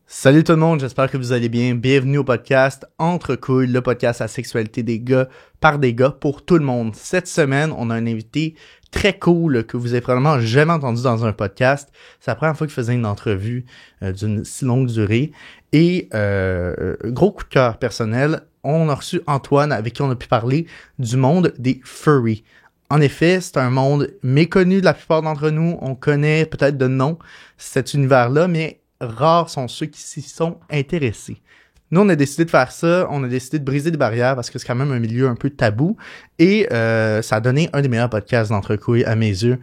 Salut tout le monde, j'espère que vous allez bien. Bienvenue au podcast Entre couilles, le podcast à la sexualité des gars par des gars pour tout le monde. Cette semaine, on a un invité très cool que vous avez probablement jamais entendu dans un podcast. C'est la première fois qu'il faisait une entrevue d'une si longue durée. Et gros coup de cœur personnel, on a reçu Antoine avec qui on a pu parler du monde des furries. En effet, c'est un monde méconnu de la plupart d'entre nous. On connaît peut-être de nom cet univers-là, mais rares sont ceux qui s'y sont intéressés. Nous, on a décidé de faire ça, on a décidé de briser des barrières parce que c'est quand même un milieu un peu tabou et ça a donné un des meilleurs podcasts d'Entrecouilles à mes yeux.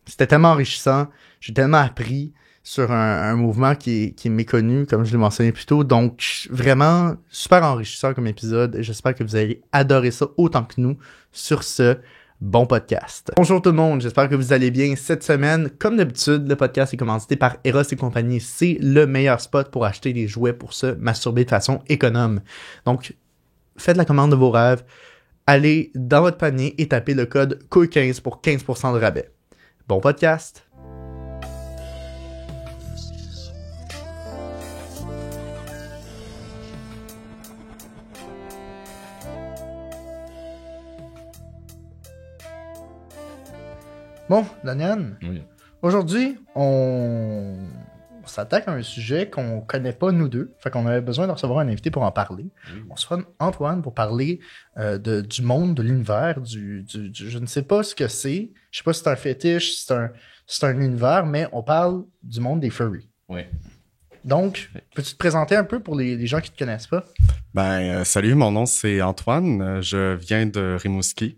C'était tellement enrichissant, j'ai tellement appris sur un mouvement qui est méconnu, comme je l'ai mentionné plus tôt. Donc, vraiment, super enrichissant comme épisode et j'espère que vous allez adorer ça autant que nous. Sur ce, bon podcast. Bonjour tout le monde, j'espère que vous allez bien. Cette semaine, comme d'habitude, le podcast est commandité par Eros et compagnie. C'est le meilleur spot pour acheter des jouets pour se masturber de façon économe. Donc, faites la commande de vos rêves, allez dans votre panier et tapez le code COUILLE15 pour 15% de rabais. Bon podcast! Bon, Daniel, Oui. aujourd'hui, on s'attaque à un sujet qu'on connaît pas nous deux. Fait qu'on avait besoin de recevoir un invité pour en parler. Oui. On se fera Antoine pour parler du monde, de l'univers, je ne sais pas ce que c'est. Je sais pas si c'est un fétiche, si c'est un univers, mais on parle du monde des furries. Oui. Donc, peux-tu te présenter un peu pour les gens qui te connaissent pas? Salut, mon nom c'est Antoine. Je viens de Rimouski.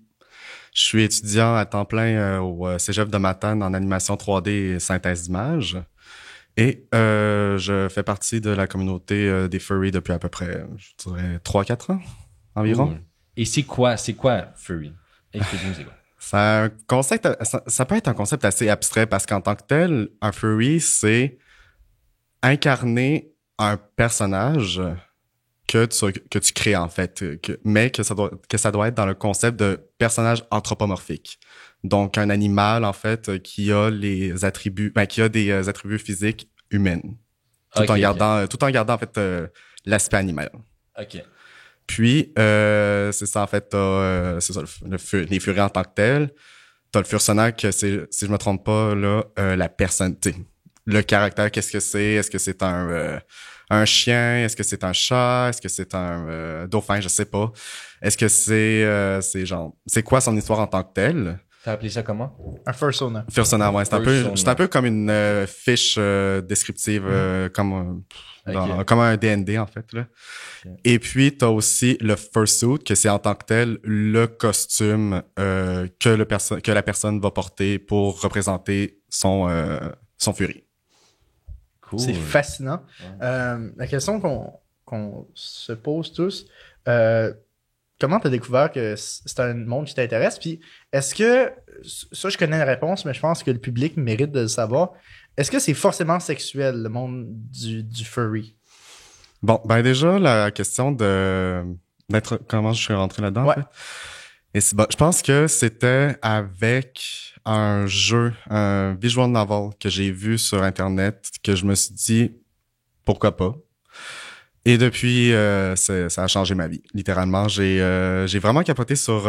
Je suis étudiant à temps plein au Cégep de Matane en animation 3D et synthèse d'images. Et je fais partie de la communauté des furries depuis à peu près, je dirais, 3-4 ans environ. Cool. Et c'est quoi furry? Explique-nous c'est quoi. C'est un concept, ça peut être un concept assez abstrait parce qu'en tant que tel, un furry, c'est incarner un personnage que tu crées en fait, mais que ça doit être dans le concept de personnage anthropomorphique. Donc un animal en fait qui a les attributs, qui a des attributs physiques humaines, tout en gardant en fait l'aspect animal. Ok. Puis c'est ça en fait, c'est ça les furies en tant que telles. T'as le fursonac, c'est, si je me trompe pas là, la personne, tu sais, le caractère, qu'est-ce que c'est? Est-ce que c'est un chien? Est-ce que c'est un chat? Est-ce que c'est un dauphin? Je sais pas. Est-ce que c'est genre, c'est quoi son histoire en tant que telle? T'as appelé ça comment? Un fursona. Fursona, ouais, c'est un peu comme une fiche descriptive, comme un D&D en fait là. Okay. Et puis t'as aussi le fursuit, que c'est en tant que tel le costume que la personne va porter pour représenter son furie. Cool. C'est fascinant. Ouais. La question qu'on se pose tous, comment t'as découvert que c'est un monde qui t'intéresse? Puis est-ce que, ça je connais la réponse, mais je pense que le public mérite de le savoir, est-ce que c'est forcément sexuel, le monde du furry? Bon, déjà, la question d'être, comment je suis rentré là-dedans, Ouais. en fait. Et je pense que c'était avec un jeu, un visual novel que j'ai vu sur Internet, que je me suis dit, pourquoi pas? Et depuis, ça a changé ma vie. Littéralement, j'ai vraiment capoté sur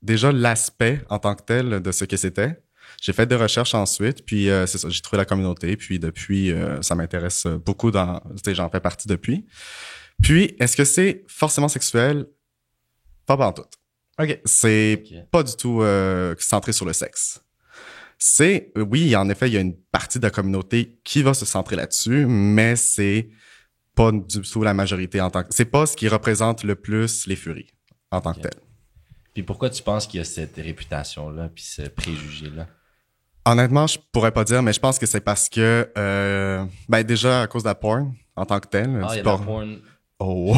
déjà l'aspect en tant que tel de ce que c'était. J'ai fait des recherches ensuite, puis c'est ça, j'ai trouvé la communauté, puis depuis, ça m'intéresse beaucoup j'en fais partie depuis. Puis, est-ce que c'est forcément sexuel? Pas pantoute. OK. C'est pas du tout centré sur le sexe. Oui, en effet, il y a une partie de la communauté qui va se centrer là-dessus, mais c'est pas du tout la majorité c'est pas ce qui représente le plus les furies en tant que tel. Puis pourquoi tu penses qu'il y a cette réputation-là, puis ce préjugé-là? Honnêtement, je pourrais pas dire, mais je pense que c'est parce que, déjà à cause de la porn en tant que tel. Ah, il y a de la porn. Oh,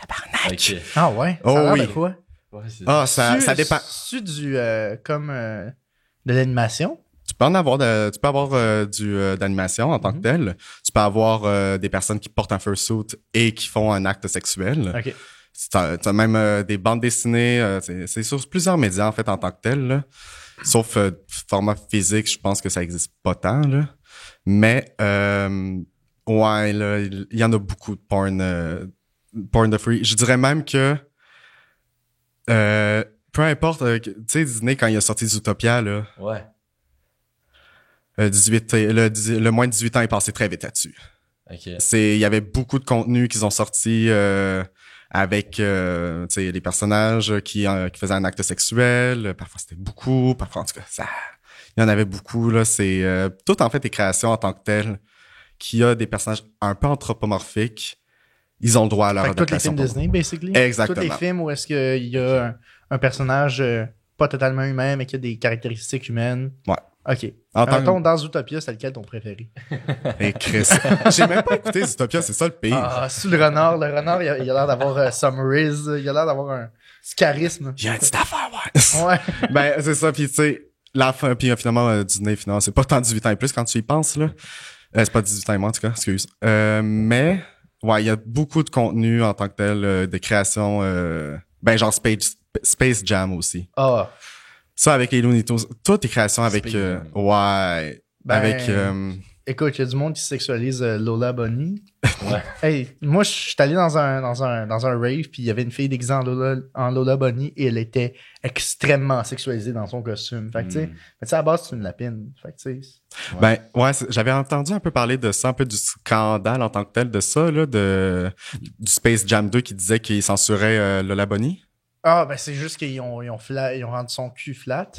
tabarnak! Ok. Ah ouais? Oh Ça a l'air oui. de quoi? Ouais, c'est Ça dépend. C'est du, de l'animation? Tu peux avoir d'animation en tant que tel. Tu peux avoir des personnes qui portent un fursuit et qui font un acte sexuel. OK. T'as même des bandes dessinées. C'est sur plusieurs médias en fait en tant que tel. Là. Sauf format physique, je pense que ça existe pas tant. Là. Mais Ouais, là, il y en a beaucoup de porn de free. Je dirais même que peu importe, tu sais, Disney, quand il a sorti Zootopia, là, Ouais. 18, le moins de 18 ans est passé très vite là-dessus. OK. Il y avait beaucoup de contenu qu'ils ont sorti avec tu sais, les personnages qui faisaient un acte sexuel. Parfois, c'était beaucoup. Parfois, en tout cas, il y en avait beaucoup. Là, c'est tout, en fait, les créations en tant que telles qui a des personnages un peu anthropomorphiques. Ils ont le droit à leur Fait que tous les adaptation. films Disney, basically. Exactement. Tous les films où est-ce qu'il y a un personnage pas totalement humain, mais qui a des caractéristiques humaines. Ouais. OK. En tant Mettons, dans Zootopia, c'est lequel ton préféré? Et Chris. J'ai même pas écouté Zootopia, c'est ça le pire. Ah, sous le renard. Le renard, il a l'air d'avoir some riz. Il a l'air d'avoir un charisme. J'ai un petit affaire, ouais. Ouais. Ben, c'est ça. Puis, tu sais, la fin, puis finalement, Disney, finalement, c'est pas tant 18 ans et plus quand tu y penses, là. C'est pas 18 ans et moins, en tout cas, excuse. Mais, ouais, il y a beaucoup de contenu en tant que tel, de création, ben, genre Space Jam aussi. Ah. Ça, avec les Looney Tunes. Toutes tes créations avec, Space Jam. ouais, Ben, avec, écoute, il y a du monde qui sexualise Lola Bunny. Ouais. Hey, moi, je suis allé dans un rave, puis il y avait une fille déguisée en Lola Bunny, et elle était extrêmement sexualisée dans son costume. Fait que, tu sais, à la base, c'est une lapine. Fait que, tu sais. Ben, ouais, j'avais entendu un peu parler de ça, un peu du scandale en tant que tel de ça, là, du Space Jam 2 qui disait qu'il censurait Lola Bunny. Ah, ben, c'est juste qu'ils ont rendu son cul flat.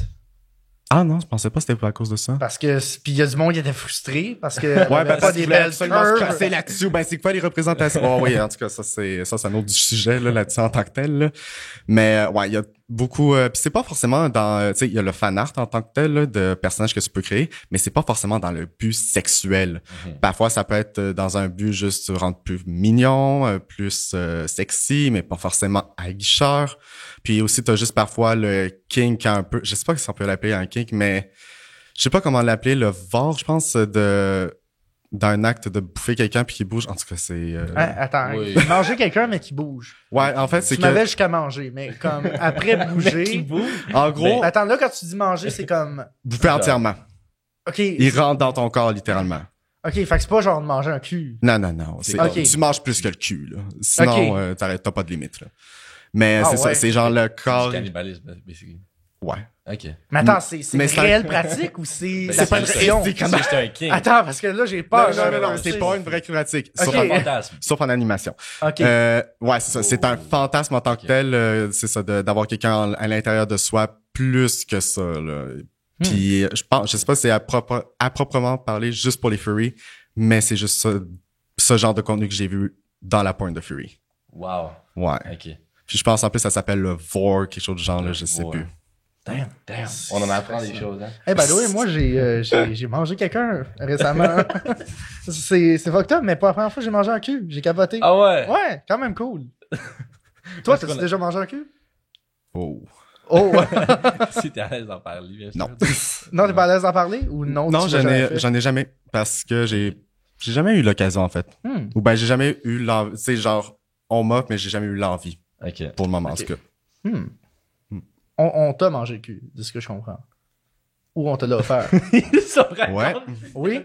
Ah non, je pensais pas que c'était à cause de ça. Parce que, puis il y a du monde qui était frustré parce que. Ouais, ben, pas des belles absolument se curves. casser là-dessus. Ben, c'est quoi les représentations? Oh oui, en tout cas, ça, c'est un autre sujet, là-dessus en tant que tel, là. Mais, ouais, il y a beaucoup, puis c'est pas forcément tu sais, il y a le fan art en tant que tel, là, de personnages que tu peux créer, mais c'est pas forcément dans le but sexuel. Parfois, ça peut être dans un but juste de rendre plus mignon, plus sexy, mais pas forcément aguicheur. Puis aussi, t'as juste parfois le kink un peu, je sais pas si on peut l'appeler un kink, mais je sais pas comment l'appeler, le vor, je pense, d'un acte de bouffer quelqu'un puis qui bouge. En tout cas, c'est... Hein, attends, Oui. manger quelqu'un, mais qui bouge. Ouais, en fait, c'est Tu que... m'avais jusqu'à manger, mais comme après bouger. En gros, Attends, là, quand tu dis manger, c'est comme. bouffer entièrement. OK. Il rentre dans ton corps, littéralement. OK, fait que c'est pas genre de manger un cul. Non. Ok. Tu manges plus que le cul, là. Sinon, Ok. t'as pas de limite, là. Mais Ah, c'est ça, ouais. c'est genre le Du corps... cannibalisme, basically. Ouais. OK. Mais attends, c'est Mais une c'est réelle pratique ou c'est Ben, la pas une fiction? réelle- C'est juste un king. Attends, parce que là, j'ai peur. Non, c'est pas une vraie pratique. Ok. Sauf, C'est un fantasme. sauf en animation. OK. Ouais, c'est ça. C'est un fantasme en tant que Ok. tel. C'est ça, d'avoir quelqu'un à l'intérieur de soi plus que ça, là. Puis, je sais pas si c'est à proprement parler juste pour les furries, mais c'est juste ça, ce genre de contenu que j'ai vu dans la porn de furry. Wow. Ouais. OK. Puis je pense en plus ça s'appelle le vor, quelque chose du genre, là, je sais Ouais. plus. Damn. On en apprend des choses, hein? Eh ben, oui, moi, j'ai mangé quelqu'un récemment. c'est fucked up, mais pour la première fois, j'ai mangé un cul. J'ai capoté. Ah ouais? Ouais, quand même cool. Toi, Parce t'as-tu qu'on a- déjà mangé un cul? Oh. Oh! Si t'es à l'aise d'en parler, bien sûr. Non. Non, t'es pas à l'aise d'en parler? Ou non? Non, tu l'as jamais fait? j'en ai jamais, parce que j'ai jamais eu l'occasion, en fait. Ou ben, j'ai jamais eu l'envie, tu sais, genre, on m'offre, mais j'ai jamais eu l'envie, OK. pour le moment, en Ok. tout cas. On t'a mangé le cul, de ce que je comprends. Ou on te l'a offert. Ouais. Oui?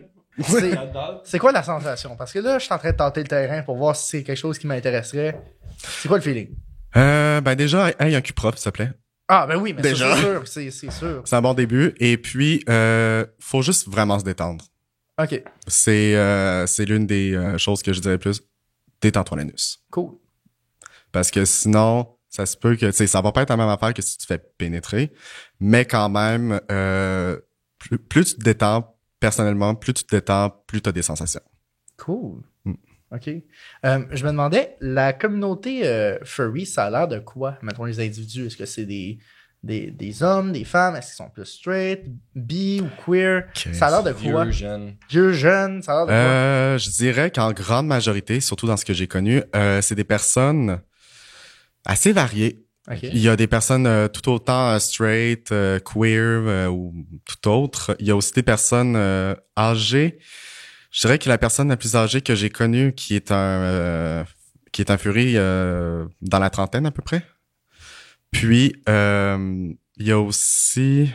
C'est quoi la sensation? Parce que là, je suis en train de tenter le terrain pour voir si c'est quelque chose qui m'intéresserait. C'est quoi le feeling? Ben déjà, hey, un cul propre, s'il te plaît. Ah, ben oui, mais ça, Déjà. c'est sûr. C'est sûr. C'est un bon début. Et puis, faut juste vraiment se détendre. OK. C'est l'une des choses que je dirais plus. Détends-toi l'anus. Cool. Parce que sinon, ça se peut que, tu sais, ça va pas être la même affaire que si tu te fais pénétrer. Mais quand même, plus tu te détends, personnellement, plus tu te détends, plus tu as des sensations. Cool. OK. Je me demandais, la communauté furry, ça a l'air de quoi? Mettons les individus. Est-ce que c'est des hommes, des femmes? Est-ce qu'ils sont plus straight, bi ou queer? Ça a l'air de quoi? Vieux, jeune. Vieux, jeune, ça a l'air de quoi? Je dirais qu'en grande majorité, surtout dans ce que j'ai connu, c'est des personnes assez variées. OK. Il y a des personnes tout autant straight, queer ou tout autre. Il y a aussi des personnes âgées. Je dirais que la personne la plus âgée que j'ai connue, qui est un furry dans la trentaine à peu près. Puis il y a aussi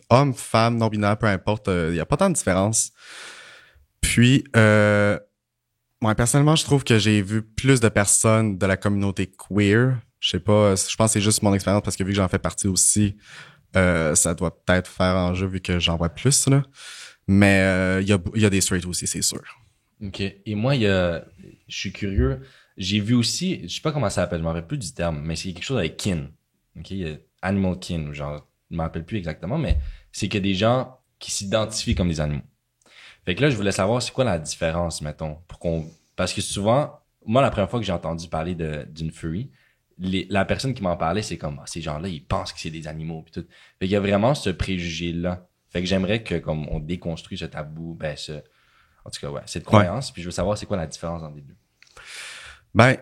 homme, femme, non binaire, peu importe. Il y a pas tant de différence. Puis Moi, personnellement, je trouve que j'ai vu plus de personnes de la communauté queer. Je sais pas, je pense que c'est juste mon expérience parce que vu que j'en fais partie aussi, ça doit peut-être faire enjeu vu que j'en vois plus, là. Mais il y a des straight aussi, c'est sûr. OK. Et moi, je suis curieux. J'ai vu aussi, je sais pas comment ça s'appelle, je m'en rappelle plus du terme, mais c'est quelque chose avec kin. OK? Il y a animal kin, genre, je m'en rappelle plus exactement, mais c'est que des gens qui s'identifient comme des animaux. Fait que là, je voulais savoir c'est quoi la différence, mettons, parce que souvent, moi, la première fois que j'ai entendu parler d'une furry, la personne qui m'en parlait, c'est comme, ces gens-là, ils pensent que c'est des animaux, pis tout. Fait qu'il y a vraiment ce préjugé-là. Fait que j'aimerais que, comme, on déconstruit ce tabou, en tout cas, ouais, cette croyance, puis je veux savoir c'est quoi la différence entre les deux. Ben,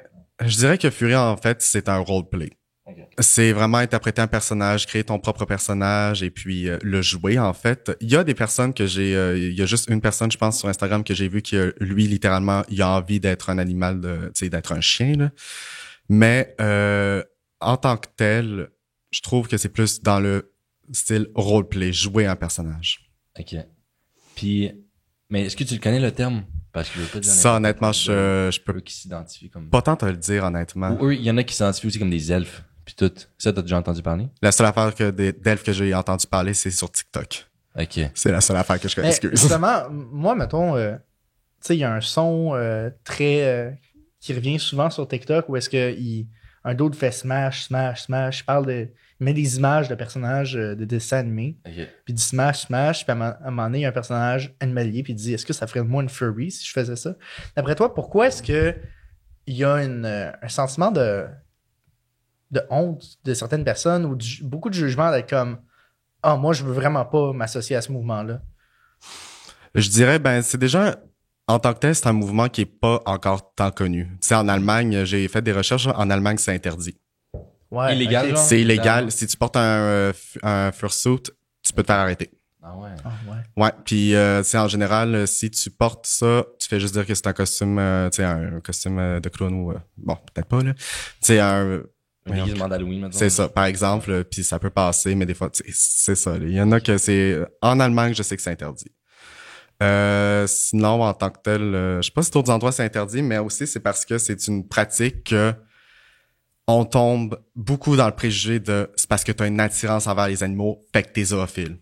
je dirais que Fury, en fait, c'est un roleplay. Okay. C'est vraiment interpréter un personnage, créer ton propre personnage et puis le jouer, en fait. Il y a des personnes il y a juste une personne, je pense, sur Instagram que j'ai vu qui, lui, littéralement, il a envie d'être un animal, tu sais, d'être un chien, là. Mais en tant que tel, je trouve que c'est plus dans le style roleplay, jouer un personnage. OK. Puis, mais est-ce que tu le connais, le terme? Parce que je veux pas dire ça, honnêtement, je peux eux qui s'identifient comme... pas tant te le dire, honnêtement. Ou eux, il y en a qui s'identifient aussi comme des elfes. Puis tout. Ça, t'as déjà entendu parler? La seule affaire d'elfes que j'ai entendu parler, c'est sur TikTok. OK. C'est la seule affaire que je connais. Excuse. Justement, moi, mettons, tu sais, il y a un son très... qui revient souvent sur TikTok où est-ce que un dude fait smash, smash, smash. Il met des images de personnages de dessins animés. OK. Puis il dit smash, smash. Puis à un moment donné, il y a un personnage animalier. Puis il dit, est-ce que ça ferait de moi une furry si je faisais ça? D'après toi, pourquoi est-ce que il y a un sentiment de honte de certaines personnes ou beaucoup de jugement d'être comme, moi, je veux vraiment pas m'associer à ce mouvement-là? Je dirais, ben, c'est déjà, en tant que tel, c'est un mouvement qui est pas encore tant connu. Tu sais, en Allemagne, j'ai fait des recherches. En Allemagne, c'est interdit. Ouais, Illégal, genre? C'est illégal. Si tu portes un fursuit, tu peux te faire arrêter. Ah ouais. Ah, ouais. Ouais, puis c'est en général, si tu portes ça, tu fais juste dire que c'est un costume, tu sais, un costume de clown ou bon, peut-être pas là. Tu sais, un déguisement d'Halloween, maintenant. c'est ça, par exemple, puis ça peut passer, mais des fois, c'est ça. Il y en a que c'est en Allemagne, je sais que c'est interdit. Sinon, en tant que tel, je sais pas si d'autres endroits c'est interdit, mais aussi c'est parce que c'est une pratique que on tombe beaucoup dans le préjugé de c'est parce que tu as une attirance envers les animaux, fait que t'es zoophile.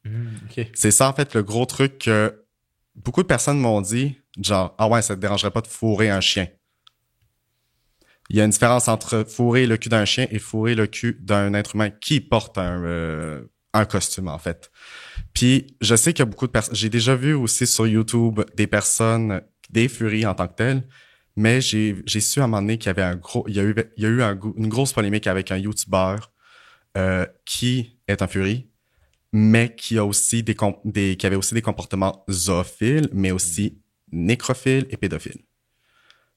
OK. C'est ça, en fait, le gros truc que beaucoup de personnes m'ont dit, genre, ah ouais, ça te dérangerait pas de fourrer un chien. Il y a une différence entre fourrer le cul d'un chien et fourrer le cul d'un être humain qui porte un costume, en fait. Puis, je sais qu'il y a beaucoup de personnes, j'ai déjà vu aussi sur YouTube des furies en tant que telles, mais j'ai su à un moment donné qu'il y avait il y a eu une grosse polémique avec un YouTuber qui est un furie, mais qui a aussi qui avait aussi des comportements zoophiles, mais aussi nécrophiles et pédophiles.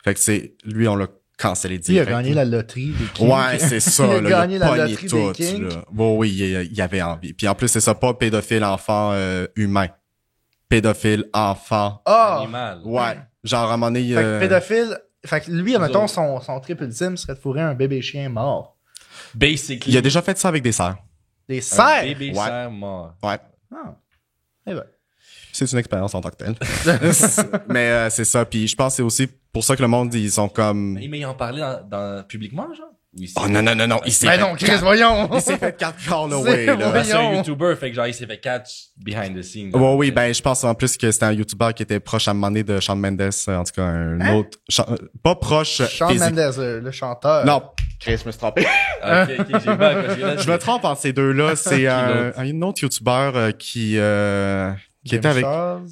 Fait que lui, on l'a cancellé direct. Il a gagné la loterie des Kings. Ouais, c'est ça. Il a là, gagné il la a pogné loterie tout, des Kings. là. Bon, oui, il avait envie. Puis en plus, c'est ça, pas pédophile enfant humain. Pédophile enfant. Animal. Ouais. Genre, à un moment donné... Fait que pédophile... Fait que lui, admettons, son trip ultime serait de fourrer un bébé chien mort. Basically. Il a déjà fait ça avec des sœurs. Des un cerfs! bébé Ouais. cerf mort. Ouais. Ah. Eh ben. C'est une expérience en tant que telle. Mais c'est ça. Puis je pense que c'est aussi pour ça que le monde, ils sont comme... Mais il en parlait publiquement, genre? Oui, Oh non, il s'est Ben fait... non, Chris, voyons! Il s'est fait 4 call away, C'est là. vrai. C'est un Voyons. YouTuber, fait que genre, il s'est fait catch behind the scenes. Ouais, oui, ben je pense en plus que c'était un YouTuber qui était proche à un moment donné de Shawn Mendes, en tout cas un autre... pas proche Shawn physique. Mendes, le chanteur. Non, Chris, je me suis trompé. Ok, j'ai pas parce que là, Je me trompe entre ces deux-là. C'est un autre YouTuber qui était avec... Charles.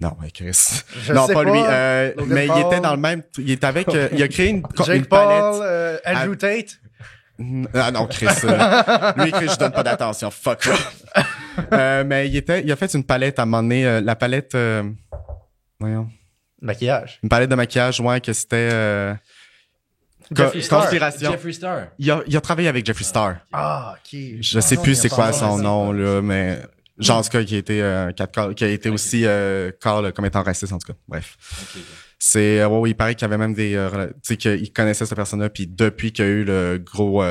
Non, ouais, Chris. Je Non, sais pas lui. Logan Mais il Paul. était dans le même... Il était avec... il a créé une Jake palette... Paul, Andrew Tate. Ah non, Chris. Lui, Chris, je donne pas d'attention. Fuck off. Mais il a fait une palette à un moment donné. La palette... voyons. Maquillage. Une palette de maquillage, ouais, que c'était... Jeffree Star. Conspiration. Jeffree Star. Il a travaillé avec Jeffree Star. Ah, ok. Je sais plus c'est quoi son nom, là, mais... Genre, en tout cas, qui a été aussi call comme étant raciste, en tout cas. Bref. Ok. C'est... ouais, il paraît qu'il y avait même des... tu sais, qu'il connaissait cette personne-là, puis depuis qu'il y a eu le gros...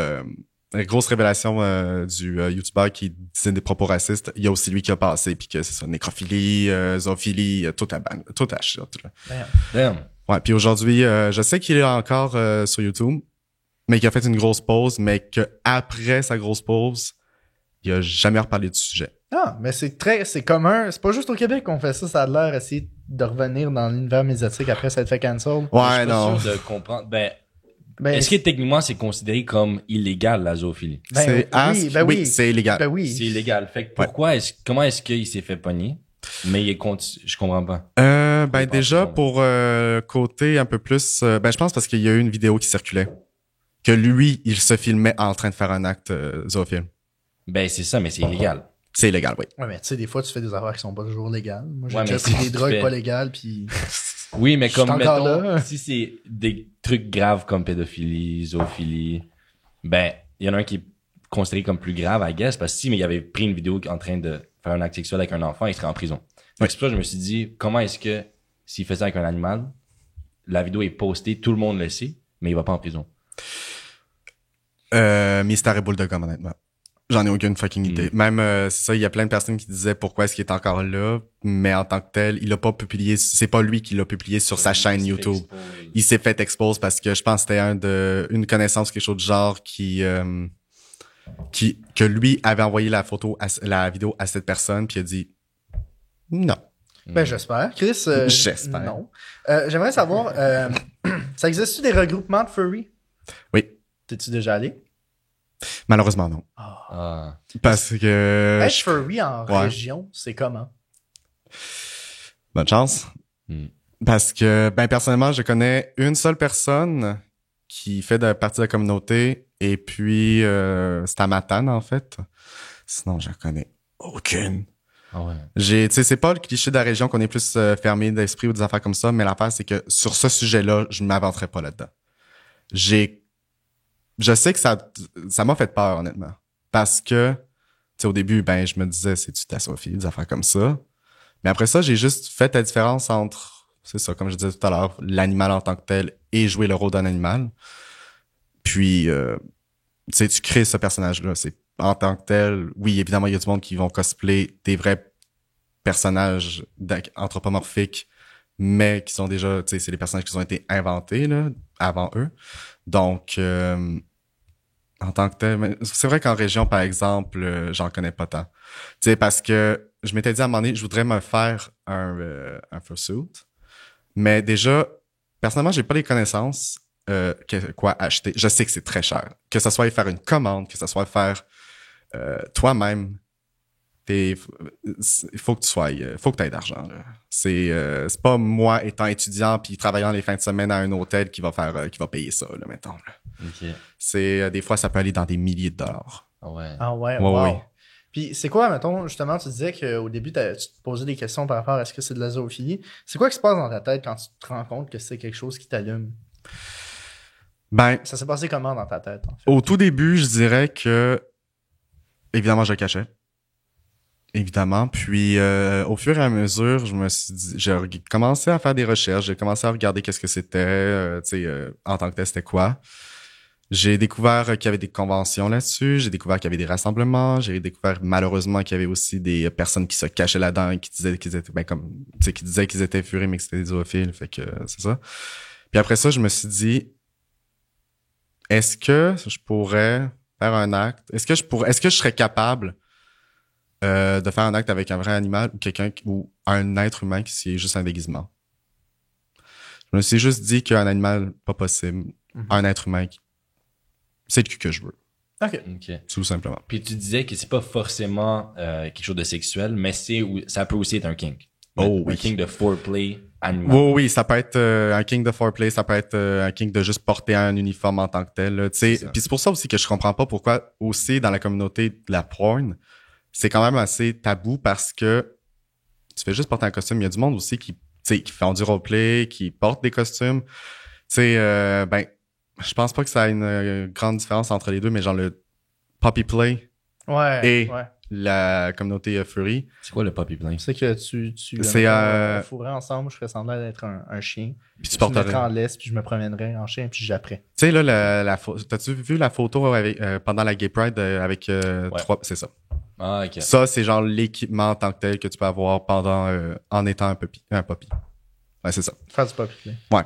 grosse révélation du YouTuber qui disait des propos racistes. Il y a aussi lui qui a passé, puis que c'est ça, nécrophilie, zoophilie, tout à shit, là. Damn. Ouais, puis aujourd'hui, je sais qu'il est encore sur YouTube, mais qu'il a fait une grosse pause, mais qu'après sa grosse pause, il a jamais reparlé du sujet. Ah, mais c'est commun. C'est pas juste au Québec qu'on fait ça. Ça a l'air essayer de revenir dans l'univers médiatique après s'être fait cancel. Je Ouais, suis non. pas sûr de comprendre. Ben, Ben, est-ce que techniquement c'est considéré comme illégal la zoophilie? oui, c'est illégal. Ben oui. C'est illégal. Fait que comment est-ce qu'il s'est fait pogner? Mais je comprends pas. Ben déjà pour côté un peu plus, ben je pense parce qu'il y a eu une vidéo qui circulait que lui il se filmait en train de faire un acte zoophile. Ben c'est ça, mais c'est illégal. C'est illégal, oui. Ouais, mais tu sais, des fois, tu fais des affaires qui sont pas toujours légales. Moi, j'ai Ouais, déjà mais pris si des tu drogues fais- pas légales, puis... Oui, mais Je suis comme encore mettons, là. si c'est des trucs graves comme pédophilie, zoophilie, ben il y en a un qui est considéré comme plus grave, I guess, parce que si mais il avait pris une vidéo en train de faire un acte sexuel avec un enfant, il serait en prison. Fait que c'est pour ça que je me suis dit, comment est-ce que s'il fait ça avec un animal, la vidéo est postée, tout le monde le sait, mais il va pas en prison. Mystère et boule de gomme, honnêtement. J'en ai aucune fucking idée. Même, c'est ça, il y a plein de personnes qui disaient pourquoi est-ce qu'il est encore là, mais en tant que tel, il a pas publié, c'est pas lui qui l'a publié sur sa chaîne YouTube. Il s'est fait expose parce que je pense que c'était une connaissance, quelque chose de genre que lui avait envoyé la vidéo à cette personne puis il a dit non. Ben, j'espère. Chris, J'espère. Non. J'aimerais savoir, ça existe-tu des regroupements de furry? Oui. T'es-tu déjà allé? Malheureusement, non. Ah. Parce que... Être furry en Ouais. région, c'est comment? Bonne chance. Parce que, ben, personnellement, je connais une seule personne qui fait partie de la communauté et puis c'est à Matane, en fait. Sinon, je connais aucune. Ah ouais. Tu sais, c'est pas le cliché de la région qu'on est plus fermé d'esprit ou des affaires comme ça, mais l'affaire, c'est que sur ce sujet-là, je m'aventerai pas là-dedans. Je sais que ça m'a fait peur, honnêtement. Parce que, tu sais, au début, ben, je me disais, c'est-tu ta Sophie, des affaires comme ça. Mais après ça, j'ai juste fait la différence entre, c'est ça, comme je disais tout à l'heure, l'animal en tant que tel et jouer le rôle d'un animal. Puis, tu sais, tu crées ce personnage-là. C'est en tant que tel, oui, évidemment, il y a du monde qui vont cosplayer des vrais personnages anthropomorphiques, mais qui sont déjà, tu sais, c'est des personnages qui ont été inventés, là, avant eux. Donc, en tant que tel, mais c'est vrai qu'en région, par exemple, j'en connais pas tant. Tu sais, parce que je m'étais dit à un moment donné, je voudrais me faire un fursuit. Mais déjà, personnellement, j'ai pas les connaissances quoi acheter. Je sais que c'est très cher. Que ce soit faire une commande, que ce soit faire toi-même. Il faut que faut que tu aies d'argent. Là. C'est pas moi étant étudiant puis travaillant les fins de semaine à un hôtel qui va payer ça, là, mettons. Là. Ok. C'est des fois ça peut aller dans des milliers de dollars. Ah ouais. Ah ouais, Ouais, wow. ouais. Puis c'est quoi, mettons, justement, tu disais qu'au début, tu te posais des questions par rapport à est-ce que c'est de la zoophilie. C'est quoi qui se passe dans ta tête quand tu te rends compte que c'est quelque chose qui t'allume? Ben, Ça s'est passé comment dans ta tête, en fait? au tout début, je dirais que évidemment je le cachais. Évidemment. Puis au fur et à mesure, j'ai commencé à faire des recherches, j'ai commencé à regarder qu'est-ce que c'était, tu sais, en tant que tel, c'était quoi. J'ai découvert qu'il y avait des conventions là-dessus, j'ai découvert qu'il y avait des rassemblements, j'ai découvert malheureusement qu'il y avait aussi des personnes qui se cachaient là-dedans et qui disaient qu'ils étaient qui disaient qu'ils étaient furés mais que c'était des zoophiles, fait que c'est ça. Puis après ça, je me suis dit est-ce que je pourrais faire un acte? Est-ce que je serais capable de faire un acte avec un vrai animal ou un être humain qui est juste un déguisement? Je me suis juste dit qu'un animal, pas possible. Un être humain, c'est le cul que je veux. OK. Ok. Tout simplement. Puis tu disais que c'est pas forcément quelque chose de sexuel, mais ça peut aussi être un kink. Oh Un oui. kink de foreplay animal. Oui, ça peut être un king de foreplay, ça peut être un king de juste porter un uniforme en tant que tel. Là, tu sais. Puis c'est pour ça aussi que je comprends pas pourquoi aussi dans la communauté de la porn, c'est quand même assez tabou parce que tu fais juste porter un costume. Il y a du monde aussi qui font du roleplay, qui portent des costumes. Tu sais, ben, je pense pas que ça a une grande différence entre les deux, mais genre le puppy play Ouais. et ouais. la communauté furry. C'est quoi le puppy plane? C'est que tu C'est, on fourrait ensemble, je ferais semblant d'être un chien. Puis tu Je me porterais. mettrais en laisse, puis je me promènerais en chien, puis j'apprends. Tu sais, là, t'as-tu vu la photo avec, pendant la Gay Pride avec Ouais. 3... C'est ça. Ah, ok. Ça, c'est genre l'équipement en tant que tel que tu peux avoir pendant en étant un puppy. Ouais, c'est ça. Faire du puppy play. Ouais.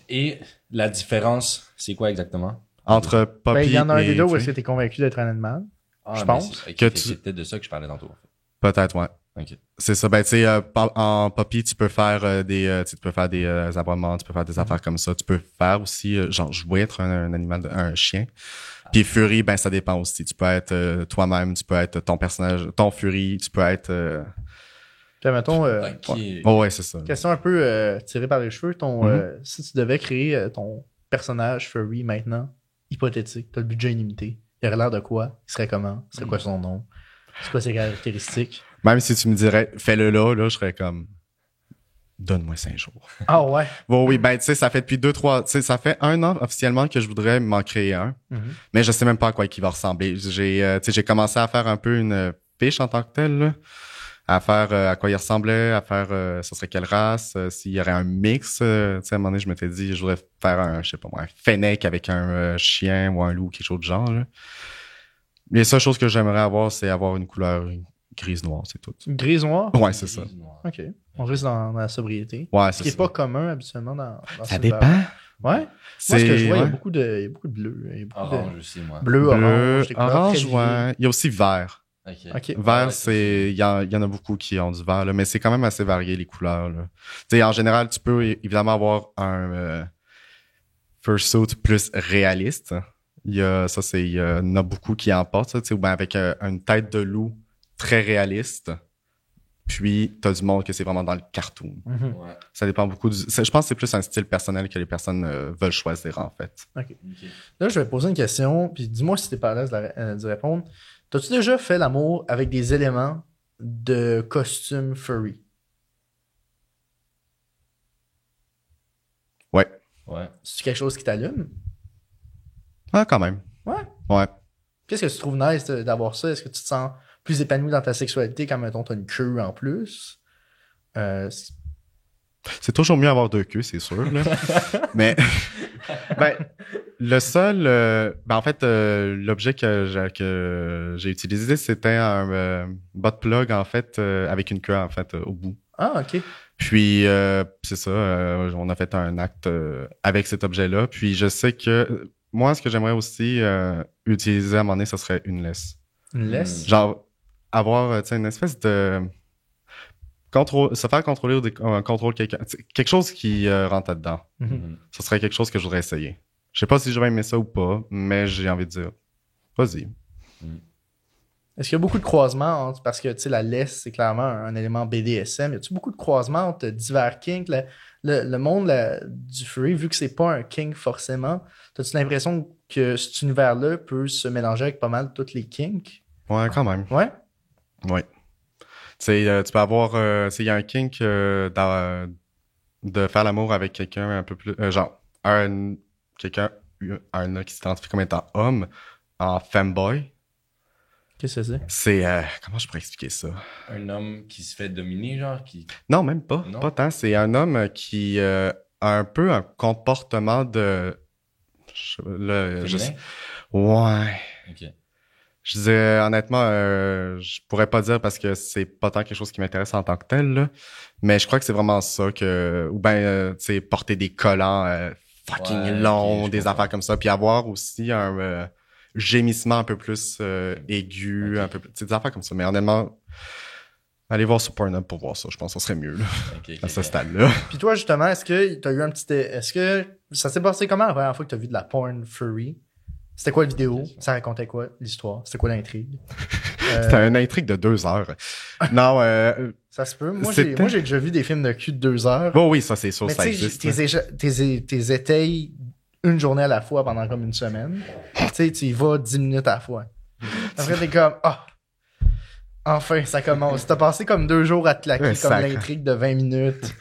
Et la différence, c'est quoi exactement? Entre puppy Ben, il y en a un et des deux où furry. est-ce que t'es convaincu d'être un animal. Ah, Je mais pense c'est- ok, que fait tu- c'est peut-être de ça que je parlais tantôt. Peut-être, ouais. Ok. C'est ça. Ben, tu sais, en puppy, tu peux faire tu peux faire des abonnements, tu peux faire des affaires comme ça. Tu peux faire aussi, genre, jouer être un animal, un chien. Puis furry, ben, ça dépend aussi. Tu peux être toi-même, tu peux être ton personnage, ton furry, tu peux être... Puis mettons, Ok. Oh, ouais, c'est ça. question un peu tirée par les cheveux. Si tu devais créer ton personnage furry maintenant, hypothétique, t'as le budget illimité, il aurait l'air de quoi? Il serait comment? C'est quoi son nom? C'est quoi ses caractéristiques? Même si tu me dirais, fais-le là, je serais comme... Donne-moi 5 jours. Ah ouais. Bon, oui, ben, tu sais, ça fait depuis 2-3... Tu sais, ça fait 1 an officiellement que je voudrais m'en créer un. Mais je sais même pas à quoi il va ressembler. J'ai commencé à faire un peu une fiche en tant que telle, là. À faire à quoi il ressemblait, à faire ce serait quelle race, s'il y aurait un mix. Tu sais, à un moment donné, je m'étais dit, je voudrais faire un, je sais pas moi, un fennec avec un chien ou un loup, quelque chose de genre, là. Les seules choses que j'aimerais avoir, c'est avoir une couleur grise-noire, c'est tout. Gris-noir? Ouais, c'est ça. Ok. On reste dans la sobriété. Ouais, Ce c'est qui est ça. pas commun habituellement dans Ça ce dépend. univers. Ouais. Moi, ce que je vois, il y a ouais. beaucoup de bleu. Il y a beaucoup Orange aussi, moi. de bleu, Bleu, orange, des couleurs orange, très vives. ouais. Il y a aussi vert. Ok. Ok. Vert, Ouais, c'est, il y en a beaucoup qui ont du vert, là, mais c'est quand même assez varié, les couleurs, là. Tu sais, en général, tu peux évidemment avoir un fursuit plus réaliste. Il y en a beaucoup qui en portent, ça, tu sais, ou bien avec une tête de loup très réaliste. Puis, t'as du monde que c'est vraiment dans le cartoon. Mhm. Ouais. Ça dépend beaucoup je pense que c'est plus un style personnel que les personnes veulent choisir, en fait. Ok. Là, je vais te poser une question, puis dis-moi si t'es pas à l'aise d'y répondre. T'as-tu déjà fait l'amour avec des éléments de costume furry? Ouais. Ouais. C'est quelque chose qui t'allume? Ah, quand même. Ouais. Ouais. Qu'est-ce que tu trouves nice d'avoir ça? Est-ce que tu te sens plus épanoui dans ta sexualité quand, mettons, t'as une queue en plus? C'est toujours mieux avoir 2 queues, c'est sûr, là. Mais, ben, le seul, en fait, l'objet que j'ai utilisé, c'était un butt plug, en fait, avec une queue, en fait, au bout. Ah, ok. Puis, c'est ça, on a fait un acte avec cet objet-là. Puis, je sais que, moi, ce que j'aimerais aussi utiliser à un moment donné, ce serait une laisse. Une laisse? Genre, avoir, tu sais, une espèce de... se faire contrôler ou contrôle quelqu'un. Quelque chose qui rentre là-dedans. Mhm. Ce serait quelque chose que je voudrais essayer. Je sais pas si je vais aimer ça ou pas, mais j'ai envie de dire, vas-y. Est-ce qu'il y a beaucoup de croisements entre, parce que, tu sais, la laisse, c'est clairement un élément BDSM. Y a-tu beaucoup de croisements entre divers kinks? Le monde du furry, vu que c'est pas un kink forcément, t'as-tu l'impression que cet univers-là peut se mélanger avec pas mal toutes les kinks? Ouais, quand même. Ouais? Ouais. Tu sais, tu peux avoir, tu sais, il y a un kink de faire l'amour avec quelqu'un un peu plus, genre, quelqu'un qui s'identifie comme étant homme, en femboy. Qu'est-ce que c'est? C'est, comment je pourrais expliquer ça? Un homme qui se fait dominer, genre, qui... Non, même pas. Non? Pas tant. C'est un homme qui a un peu un comportement de... Féminin? Ouais. Ok. Je disais, honnêtement, je pourrais pas dire parce que c'est pas tant quelque chose qui m'intéresse en tant que tel, là. Mais je crois que c'est vraiment ça que... Ou bien, tu sais, porter des collants fucking Ouais, longs, ok, je des comprends. affaires comme ça. Puis avoir aussi un gémissement un peu plus aigu, Ok. un peu plus... Tu sais, des affaires comme ça. Mais honnêtement, allez voir sur Pornhub pour voir ça. Je pense que ça serait mieux, là, Ok, à ce ok. stade-là. Puis toi, justement, est-ce que t'as eu un petit... Est-ce que ça s'est passé comment la première fois que t'as vu de la porn furry? C'était quoi la vidéo? Ça racontait quoi, l'histoire? C'était quoi l'intrigue? C'était une intrigue de 2 heures. Non, Ça se peut. Moi, C'était- j'ai déjà vu des films de cul de 2 heures. bon, oui, ça, c'est sûr, Mais ça tu sais, existe. t'es étayes une journée à la fois pendant comme une semaine. Tu sais, tu y vas 10 minutes à la fois. Après, t'es comme, ah, enfin, ça commence. T'as passé comme 2 jours à te claquer Ouais, comme sacre. l'intrigue de 20 minutes.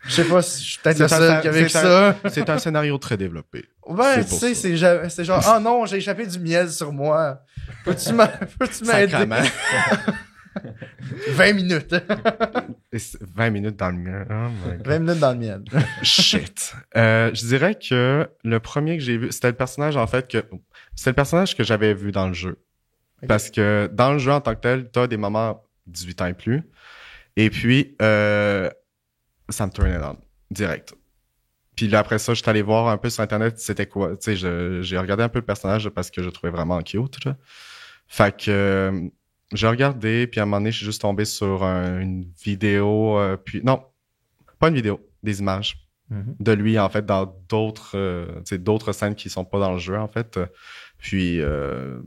Je sais pas si je suis peut-être le seul qui a vécu ça. C'est un scénario très développé. Ouais, C'est tu pour sais, ça. c'est genre, oh non, j'ai échappé du miel sur moi. Peux-tu m'aider? Sacrement. 20 minutes. 20 minutes dans le mien. Oh my God. 20 minutes dans le miel. Shit. Je dirais que le premier que j'ai vu, c'était le personnage que j'avais vu dans le jeu. Ok. Parce que dans le jeu en tant que tel, t'as des moments 18 ans et plus. Et puis, ça me turnait on direct. Puis là, après ça, j'étais allé voir un peu sur Internet c'était quoi. Tu sais, j'ai regardé un peu le personnage parce que je le trouvais vraiment cute. Là. Fait que j'ai regardé, puis à un moment donné, je suis juste tombé sur une vidéo, puis non, pas une vidéo, des images de lui, en fait, dans d'autres scènes qui sont pas dans le jeu, en fait. Puis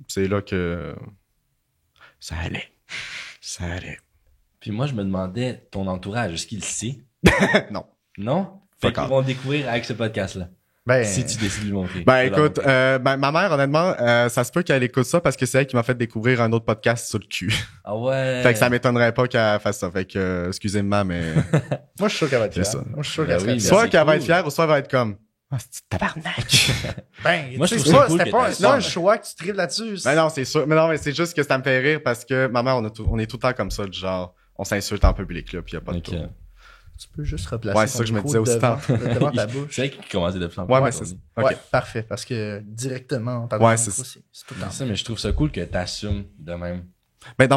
c'est là que ça allait. Ça allait. Puis moi, je me demandais, ton entourage, est-ce qu'il le sait? Non. Non? Fait Fuck qu'ils off. vont découvrir avec ce podcast-là. Ben, Si tu décides de lui montrer. Ben De leur écoute, montrer. ma mère, honnêtement, ça se peut qu'elle écoute ça parce que c'est elle qui m'a fait découvrir un autre podcast sur le cul. Ah ouais. Fait que ça m'étonnerait pas qu'elle fasse ça. Fait que, excusez-moi, mais moi, je suis sûr qu'elle va être C'est fière. ça. Moi, je suis sûr Ben qu'elle oui, serait mais fière. soit c'est qu'elle va cool. être fière ou soit elle va être comme ah, c'est tabarnak. Ben, Moi, je tu sais, trouve ça cool c'était que pas, t'aies c'est pas ça. un choix que tu tripes là-dessus. Mais non, c'est sûr. Mais non, mais c'est juste que ça me fait rire parce que ma mère, on est tout le temps comme ça, du genre, on s'insulte en public, là, pis y a pas de Ok. tour. Tu peux juste replacer Ouais, c'est ça que je me disais aussi devant ta bouche. C'est elle qui commençait de plus en plus. Ouais, mais aujourd'hui. c'est ça. Ouais, Ok. parfait, parce que directement, t'as Ouais, c'est c'est tout le temps. C'est ça, mais je trouve ça cool que t'assumes de même. Mais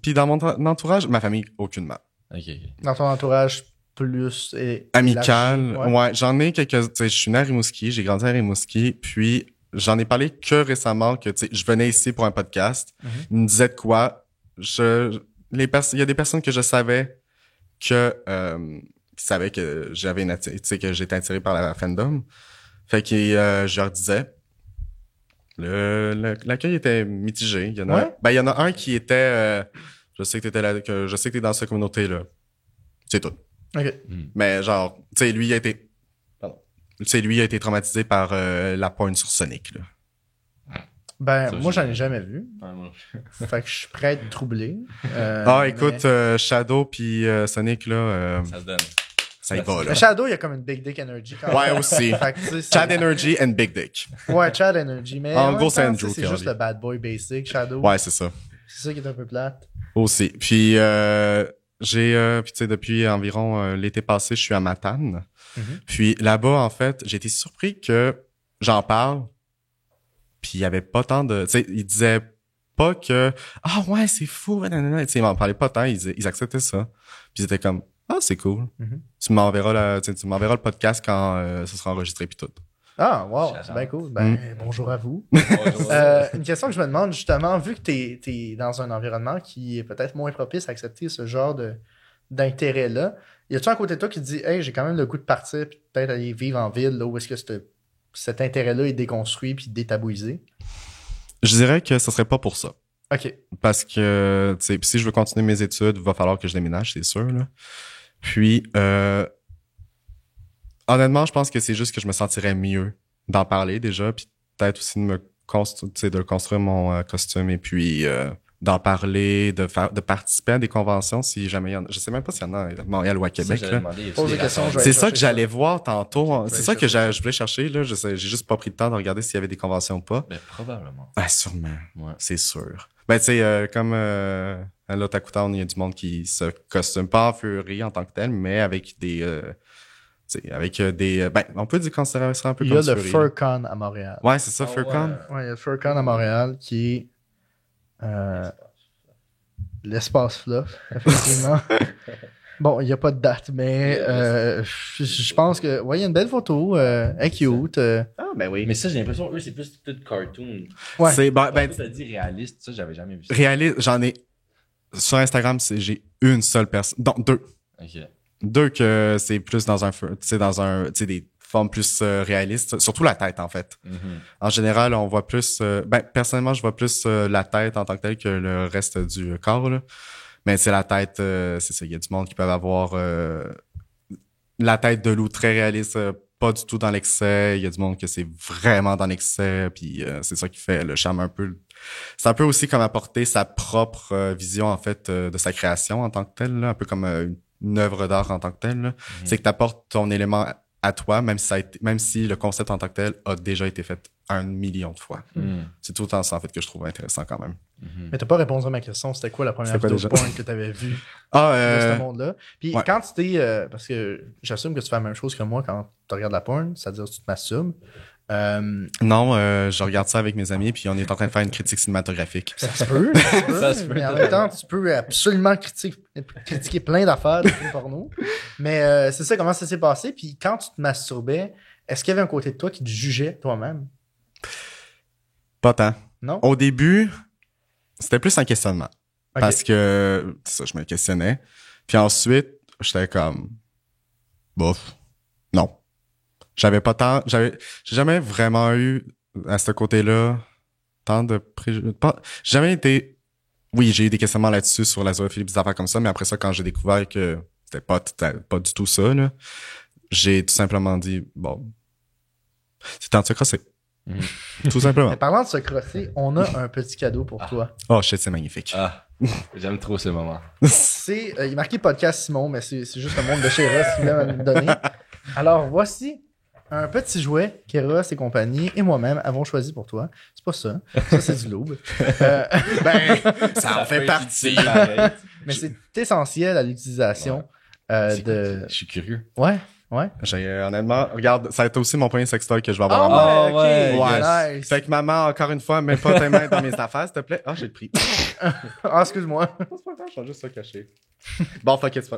puis dans mon entourage, ma famille, aucunement. Ok, ok. Dans ton entourage plus Amical. élargi, Ouais, j'en ai quelques, tu sais, je suis né à Rimouski, j'ai grandi à Rimouski, puis j'en ai parlé que récemment que, tu sais, je venais ici pour un podcast. Mhm. Ils me disaient de quoi. Il y a des personnes que je savais que, qui savaient que j'avais tu sais, que j'étais attiré par la fandom. Fait que, je leur disais. L'accueil était mitigé. Il y en a, Ouais? ben, il y en a un qui était, je sais que t'étais là, que je sais que t'es dans cette communauté-là. C'est tout. Ok. Mais genre, tu sais, lui a été traumatisé par la porn sur Sonic, là. Ben, Ça, moi, je- j'en ai jamais vu. Fait que je suis prêt à être troublé. Écoute, Shadow puis Sonic, là, Ça se donne. ça y va, là. Mais Shadow, il y a comme une Big Dick Energy quand Ouais, même. aussi. Fait que, tu sais, c'est- Chad Energy and Big Dick. Ouais, Chad Energy. Mais En même gros, c'est temps, Andrew tu sais, c'est Kelly. juste le bad boy basic, Shadow. Ouais, c'est ça. C'est ça qui est un peu plate. Aussi. Puis, puis tu sais, depuis environ l'été passé, je suis à Matane. Mhm. Puis là-bas, en fait, j'ai été surpris que j'en parle. Puis il y avait pas tant de, tu sais, ils disaient pas que ah ouais c'est fou, nanana. Tu sais, ils m'en parlaient pas tant, ils acceptaient ça. Puis ils étaient comme ah c'est cool. Mhm. Tu m'enverras le podcast quand ça sera enregistré puis tout. Ah, wow, c'est J'adore. bien cool. Ben, bonjour à vous. Bonjour. Une question que je me demande, justement, vu que t'es dans un environnement qui est peut-être moins propice à accepter ce genre d'intérêt-là, y a-tu un côté de toi qui te dit, hey, j'ai quand même le goût de partir puis peut-être aller vivre en ville, là, où est-ce que cet intérêt-là est déconstruit puis détabouisé? Je dirais que ce serait pas pour ça. OK. Parce que tu sais, si je veux continuer mes études, il va falloir que je déménage, c'est sûr là. Puis honnêtement, je pense que c'est juste que je me sentirais mieux d'en parler déjà, puis peut-être aussi de construire mon costume et puis d'en parler, de participer à des conventions si jamais il y en a. Je sais même pas s'il y en a à Montréal ou à Québec. Ça, Là. Pose des questions, je vais C'est aller ça chercher que ça. j'allais voir tantôt. Je C'est vais ça aller que chercher je voulais chercher là. J'ai juste pas pris le temps de regarder s'il y avait des conventions ou pas. Ben, probablement. Ah, sûrement. Ouais. C'est sûr. Ben, tu sais, comme à l'Otakutown, il y a du monde qui se costume pas en furie en tant que tel, mais avec des... tu sais, avec des... ben, on peut dire considérer ça un peu Il y comme a le furie. FurCon à Montréal. Ouais, c'est ça, Ah FurCon. ouais. Ouais, il y a le FurCon à Montréal qui est l'espace fluff, effectivement. Bon, il n'y a pas de date, mais je pense que... Ouais, il y a une belle photo. Elle est cute. Ah, ben oui. Mais ça, j'ai l'impression, eux, c'est plus tout cartoon. Ouais. C'est, ben, Toi, t'as dit réaliste, ça, j'avais jamais vu ça. réaliste, j'en ai... Sur Instagram, j'ai une seule personne... Donc, deux. Ok. Deux que c'est plus dans un... Tu sais, tu sais, des formes plus réalistes. Surtout la tête, en fait. Mhm. En général, on voit plus... personnellement, je vois plus la tête en tant que telle que le reste du corps, là. Mais c'est la tête, c'est ça. Il y a du monde qui peuvent avoir la tête de loup très réaliste, pas du tout dans l'excès. Il y a du monde que c'est vraiment dans l'excès, puis c'est ça qui fait le charme un peu. C'est un peu aussi comme apporter sa propre vision, en fait, de sa création en tant que telle, là. Un peu comme une œuvre d'art en tant que telle, là. C'est que t'apportes ton élément à toi, même si le concept en tant que tel a déjà été fait 1 million de fois. C'est tout le temps ça, en fait, que je trouve intéressant quand même. Mais t'as pas répondu à ma question. C'était quoi la première vidéo de porn que t'avais vue de ce monde-là? Puis quand tu t'es... parce que j'assume que tu fais la même chose que moi quand tu regardes la porn, c'est-à-dire que tu te masturbes. Non, je regarde ça avec mes amis, puis on est en train de faire une critique cinématographique. Ça se peut. Mais en même temps, tu peux absolument critiquer plein d'affaires de films porno. Mais c'est ça, comment ça s'est passé? Puis quand tu te masturbais, est-ce qu'il y avait un côté de toi qui te jugeait toi-même? Pas tant. Non? Au début, c'était plus un questionnement. Okay. Parce que, ça, je me questionnais. Puis ensuite, j'étais comme, bof, non. J'ai jamais vraiment eu, à ce côté-là, tant de préjugés. J'ai jamais été, oui, j'ai eu des questionnements là-dessus sur la zoophilie, des affaires comme ça, mais après ça, quand j'ai découvert que c'était pas du tout ça, là, j'ai tout simplement dit, bon, c'est temps de se crosser. Tout simplement. Mais parlant de se crosser, on a un petit cadeau pour toi. Oh shit, c'est magnifique. Ah, j'aime trop ce moment. C'est, il est marqué podcast Simon, mais c'est juste le monde de chez Ross qui voulait me donner. Alors, voici un petit jouet qu'Eros et compagnie et moi-même avons choisi pour toi. C'est pas ça. Ça, c'est du loup. Ça en fait partie. Mais c'est essentiel à l'utilisation de... Je suis curieux. Ouais. Honnêtement, regarde, ça a été aussi mon premier sextoy que je vais avoir en main. Ouais. Nice. Fait que maman, encore une fois, mets pas tes mains dans mes affaires, s'il te plaît. Ah, j'ai le prix. Excuse-moi. C'est pas grave, je vais juste ça cacher. Bon, fuck it, c'est pas...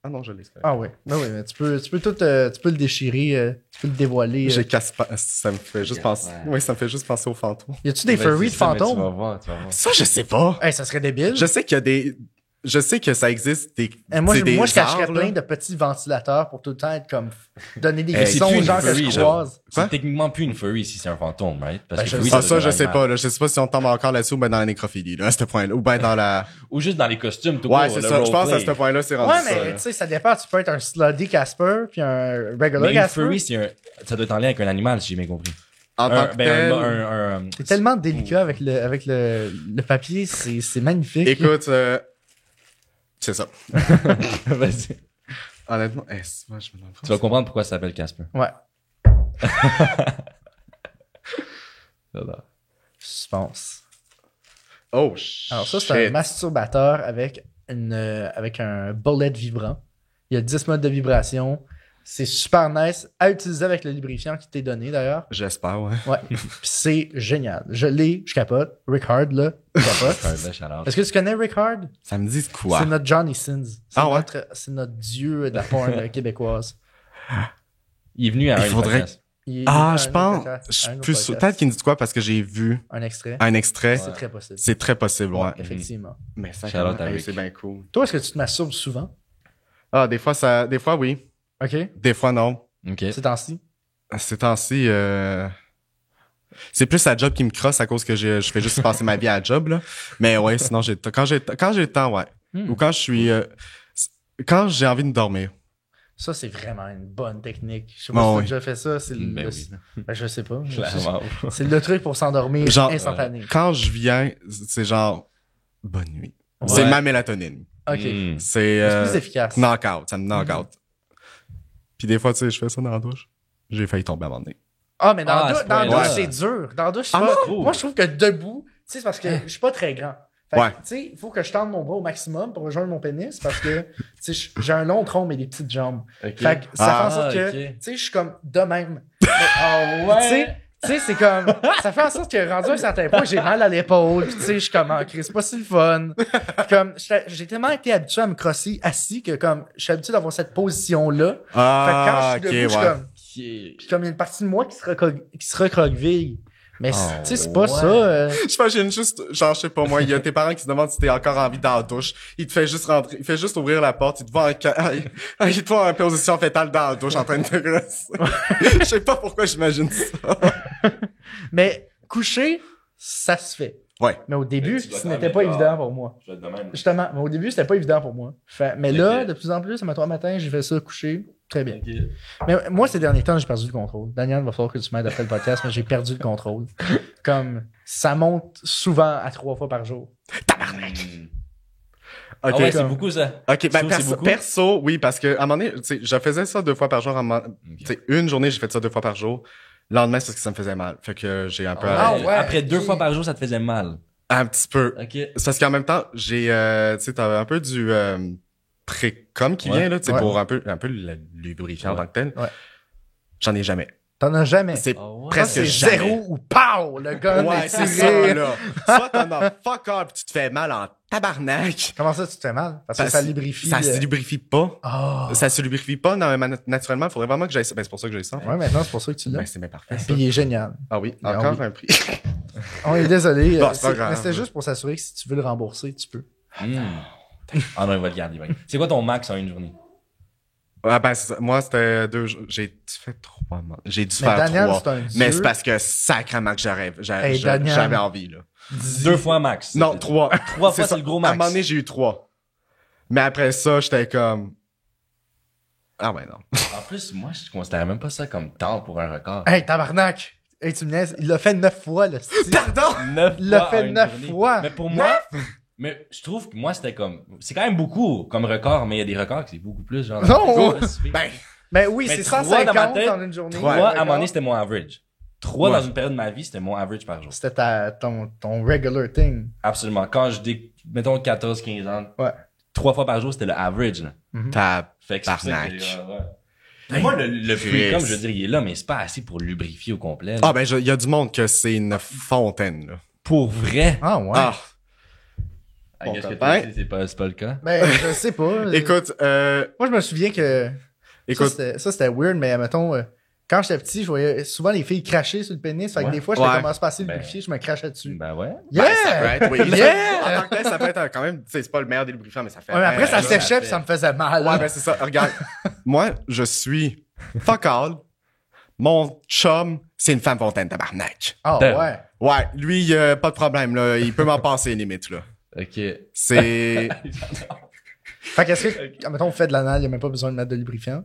Ah non, je l'ai. Oui, mais tu peux tout, tu peux le déchirer, tu peux le dévoiler. J'ai casse pas, ça me fait juste penser. Ouais. Oui, ça me fait juste penser aux fantômes. Y a-tu des furries de fantômes? Tu vas voir. Ça, je sais pas. Ça serait débile. Je sais qu'il y a des... Je sais que ça existe des... Moi, je cacherais plein de petits ventilateurs pour tout le temps être comme... donner des sons aux gens que je croise. C'est techniquement plus une furry si c'est un fantôme, right? Parce que je sais pas. Là, je sais pas si on tombe encore là-dessus ou ben dans la nécrophilie, là, à ce point-là. Ou ben dans la... Ou juste dans les costumes, tout ouais, c'est ça. Je pense à ce point-là, c'est rendu ça. Ouais, mais tu sais, ça dépend. Tu peux être un slutty Casper puis un regular Casper. Mais une furry, ça doit être en lien avec un animal, si j'ai bien compris. En tant que c'est tellement délicat avec le papier. C'est magnifique. Écoute... C'est ça. Vas-y. Honnêtement, moi, je me demande. Tu vas comprendre pourquoi ça s'appelle Casper. Ouais. Suspense. Oh, shit. Alors ça, c'est un masturbateur avec un bullet vibrant. Il y a 10 modes de vibration. C'est super nice à utiliser avec le lubrifiant qui t'est donné, d'ailleurs. J'espère, ouais. Ouais. Puis c'est génial. Je l'ai, je capote. Rick Hard, là, je capote. Est-ce que tu connais Rick Hard? Ça me dit quoi? C'est notre Johnny Sins. Ouais? C'est notre dieu de la porn québécoise. Il est venu à un podcast. Je pense. Peut-être qu'il me dit quoi parce que j'ai vu un extrait. C'est très possible. C'est très possible, ouais. Effectivement. Mais ça, c'est bien cool. Toi, est-ce que tu te masturbes souvent? Des fois, oui. OK. Des fois, non. OK. Ces temps-ci? Ces temps-ci, c'est plus la job qui me crosse à cause que je fais juste passer ma vie à la job, là. Mais ouais, sinon, quand j'ai le temps, ouais. Ou quand je suis... quand j'ai envie de dormir. Ça, c'est vraiment une bonne technique. Je sais pas si tu as déjà fait ça. Je sais pas. C'est le truc pour s'endormir instantané. Quand je viens, c'est genre... Bonne nuit. Ouais. C'est ma mélatonine. OK. C'est plus efficace. Knock-out. Ça me knock-out. Puis des fois, tu sais, je fais ça dans la douche. J'ai failli tomber à un moment donné. Ah, mais dans la douche, c'est dur. Dans la douche, c'est pas... Moi, je trouve que debout, tu sais, c'est parce que je suis pas très grand. Fait que, tu sais, il faut que je tende mon bras au maximum pour rejoindre mon pénis parce que, tu sais, j'ai un long tronc mais des petites jambes. Fait que ça fait en sorte que, tu sais, je suis comme de même. Tu sais, c'est comme, ça fait en sorte que rendu à un certain point, j'ai mal à l'épaule, pis tu sais, je suis comme, c'est pas si le fun. Pis comme, j'ai tellement été habitué à me crosser assis que comme, je suis habitué d'avoir cette position-là. Fait que quand je suis debout, je suis comme, pis comme il y a une partie de moi qui se recroqueville. Mais tu sais, c'est pas ça. J'imagine juste, genre, je sais pas moi, il y a tes parents qui se demandent si t'es encore en vie dans la douche. Il te fait juste rentrer, il fait juste ouvrir la porte, il te voit en position fétale dans la douche en train de te grosser. Je sais pas pourquoi j'imagine ça. Mais coucher, ça se fait. Ouais. Mais au début, ce n'était pas évident pour moi. Justement, mais au début, c'était pas évident pour moi. Mais là, de plus en plus, à 3 matin, j'ai fait ça coucher. Très bien. Okay. Mais moi, ces derniers temps, j'ai perdu le contrôle. Daniel, il va falloir que tu m'aides après le podcast, mais j'ai perdu le contrôle. Comme, ça monte souvent à 3 fois par jour. Tabarnak! Ah ouais, c'est beaucoup ça. OK, Je ben trouve que c'est beaucoup. perso, oui, parce que à un moment donné, tu sais, je faisais ça 2 fois par jour. Tu sais, une journée, j'ai fait ça 2 fois par jour. Le lendemain, c'est parce que ça me faisait mal. Fait que j'ai un peu arrêté. ouais. Après 2 ok. fois par jour, ça te faisait mal. Un petit peu. OK. C'est parce qu'en même temps, j'ai, tu sais, t'as un peu du précom qui Ouais. vient, là, tu sais, Ouais. pour un peu le lubrifiant en tant que tel. Ouais. J'en ai jamais. T'en as jamais. C'est Ah ouais. Quand presque c'est jamais. 0 ou pow, le gun Ouais, est c'est tiré. ça, là. Soit t'en as fuck up, tu te fais mal en tabarnak. Comment ça, tu te fais mal? Parce que ça lubrifie. Ça se lubrifie pas. Ah. Ça se lubrifie pas naturellement. Il faudrait vraiment que j'aille ça. Ben, c'est pour ça que j'ai ça. Ouais, maintenant, c'est pour ça que tu l'as. Ben, c'est bien parfait, Puis ça. il est génial. Ah oui, Ah encore oui. un prix. On est désolé. Bon, c'est pas grave. Mais c'était juste pour s'assurer que si tu veux le rembourser, tu peux. Ah non, il va le garder. Ouais. C'est quoi ton max en une journée? Ah, ben, c'est ça. Moi, c'était 2 jours. J'ai fait 3 mois. J'ai dû Mais faire Daniel, 3. c'est un Mais dieu. c'est parce que sacrément que Hey, Daniel. j'avais envie, là. 2 fois max. Non, 3. 3 fois, c'est le gros À max. un moment donné, j'ai eu 3. Mais après ça, j'étais comme... Ah ouais, non. En plus, moi, je considérais même pas ça comme temps pour un record. Hey, tabarnak! Hey, tu me niaises. Il l'a fait 9 fois, le style. Pardon! 9 Il l'a fois fait en une 9 journée. fois. Mais pour moi, mais je trouve que moi, c'était comme, c'est quand même beaucoup comme record, mais il y a des records que c'est beaucoup plus, genre. Non! c'est pas si pire. Ben, Mais oui, Mais c'est 3 150 dans ma tête, en une journée. 3, Ouais, à un moment d'accord. donné, c'était mon average. 3 Ouais. dans une période de ma vie, c'était mon average par jour. C'était ton regular thing. Absolument. Quand mettons 14, 15 ans, Ouais. 3 fois par jour, c'était le average, là. t'as... Fait que c'est pour ça que Barnac. ouais. Mais moi, le free Chris. je veux dire, il est là, mais c'est pas assez pour le lubrifier au complet, là. Ah ben, il y a du monde que c'est une fontaine, là. Pour vrai. Ah, ouais. Ah, Ah, qu'est-ce que copain. t'as dit? C'est pas le cas. Ben, je sais pas. écoute, Moi, je me souviens que écoute, ça, c'était weird, mais mettons, quand j'étais petit, je voyais souvent les filles cracher sur le pénis. Fait que Ouais. des fois, j'étais Ouais. comme à se passer le Ben. lubrifier, je me crachais dessus. Ben ouais. Yeah! ben, ça peut être, oui. Yeah! En tant que tel, ça peut être quand même, tu sais, c'est pas le meilleur des lubrifiants, mais ça fait... Ouais, mais après, ça là, séchait fait- pis ça me faisait mal. Ouais, ben c'est ça. Regarde, moi, je suis fuck all. Mon chum, c'est une femme fontaine, tabarnak. Ah, Damn. ouais. Ouais, lui, pas de problème, là. Il peut m'en passer, limite, là. Ok. C'est... Fait qu'est-ce que, mettons, on fait de l'anal, il n'y a même pas besoin de mettre de lubrifiant.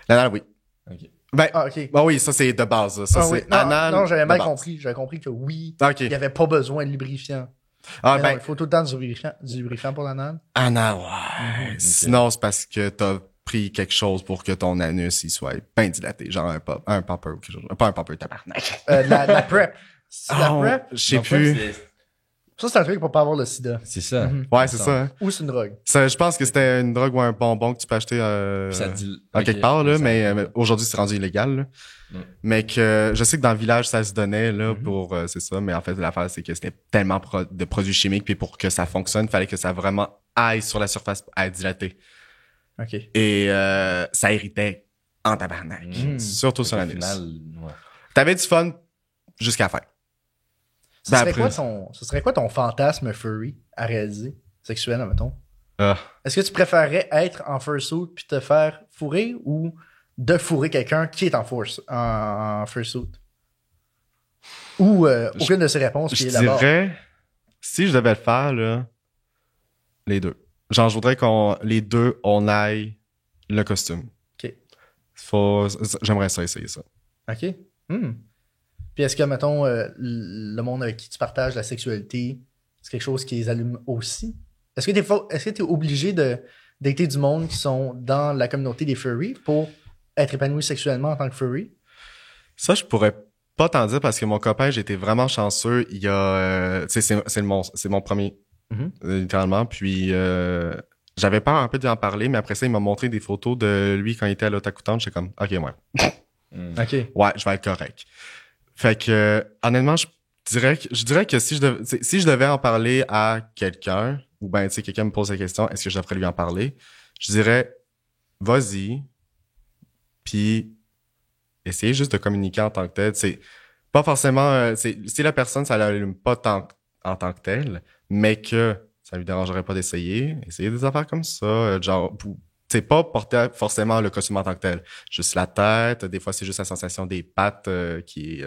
Non, oui. Ok. Ben, Ah, ok. bah oui, ça, c'est de base, là. Ça, Ah, oui. c'est Non, anal. non, j'avais de mal base. compris. J'avais compris que oui, OK. il n'y avait pas besoin de lubrifiant. Ah, Mais ben, non, il faut tout le temps du lubrifiant pour l'anal. anal, ouais. Sinon, c'est parce que t'as pris quelque chose pour que ton anus, il soit bien dilaté. Genre un popper ou quelque chose. Pas un popper, tabarnak. De la PrEP. C'est de la Oh, PrEP? je sais Donc, plus. Ça, c'est un truc pour pas avoir le sida. C'est ça. Mhm. Ouais, c'est ça. Hein. Ou c'est une drogue. Ça, je pense que c'était une drogue ou un bonbon que tu peux acheter Ça dit. à quelque part, là, Ça- mais aujourd'hui, c'est rendu illégal. Là. Mm. Mais que je sais que dans le village, ça se donnait là Mhm. pour c'est ça. Mais en fait, l'affaire, c'est que c'était tellement de produits chimiques, puis pour que ça fonctionne, il fallait que ça vraiment aille sur la surface à dilater. OK. Et ça irritait en tabarnak. Mm. Surtout sur Au l'anus. final, ouais. T'avais du fun jusqu'à la fin. Ce Ben, serait, après- ce serait quoi ton fantasme furry à réaliser? Sexuel, mettons. Ah. Est-ce que tu préférerais être en fursuit puis te faire fourrer ou de fourrer quelqu'un qui est en fursuit? Ou aucune de ces réponses qui Je est là-bas. dirais, si je devais le faire, là, les deux. Genre, je voudrais les deux, on aille le costume. OK. J'aimerais ça essayer ça. OK. Hmm. Puis est-ce que, mettons, le monde avec qui tu partages la sexualité, c'est quelque chose qui les allume aussi? Est-ce que t'es obligé de dater du monde qui sont dans la communauté des furries pour être épanoui sexuellement en tant que furry? Ça, je pourrais pas t'en dire parce que mon copain, j'étais vraiment chanceux. Il y a, tu sais, c'est mon premier, littéralement. Puis, j'avais peur un peu d'en parler, mais après ça, il m'a montré des photos de lui quand il était à l'Otakutan. J'étais comme, OK, ouais. Mm. OK. Ouais, je vais être correct. Fait que, honnêtement, je dirais que si je devais en parler à quelqu'un, ou ben, tu sais, quelqu'un me pose la question, est-ce que je devrais lui en parler? Je dirais, vas-y, puis essayez juste de communiquer en tant que tel. C'est pas forcément, si la personne, ça l'allume pas en tant que tel, mais que ça lui dérangerait pas d'essayer, essayer des affaires comme ça, genre, c'est pas porter forcément le costume en tant que tel. Juste la tête, des fois c'est juste la sensation des pattes qui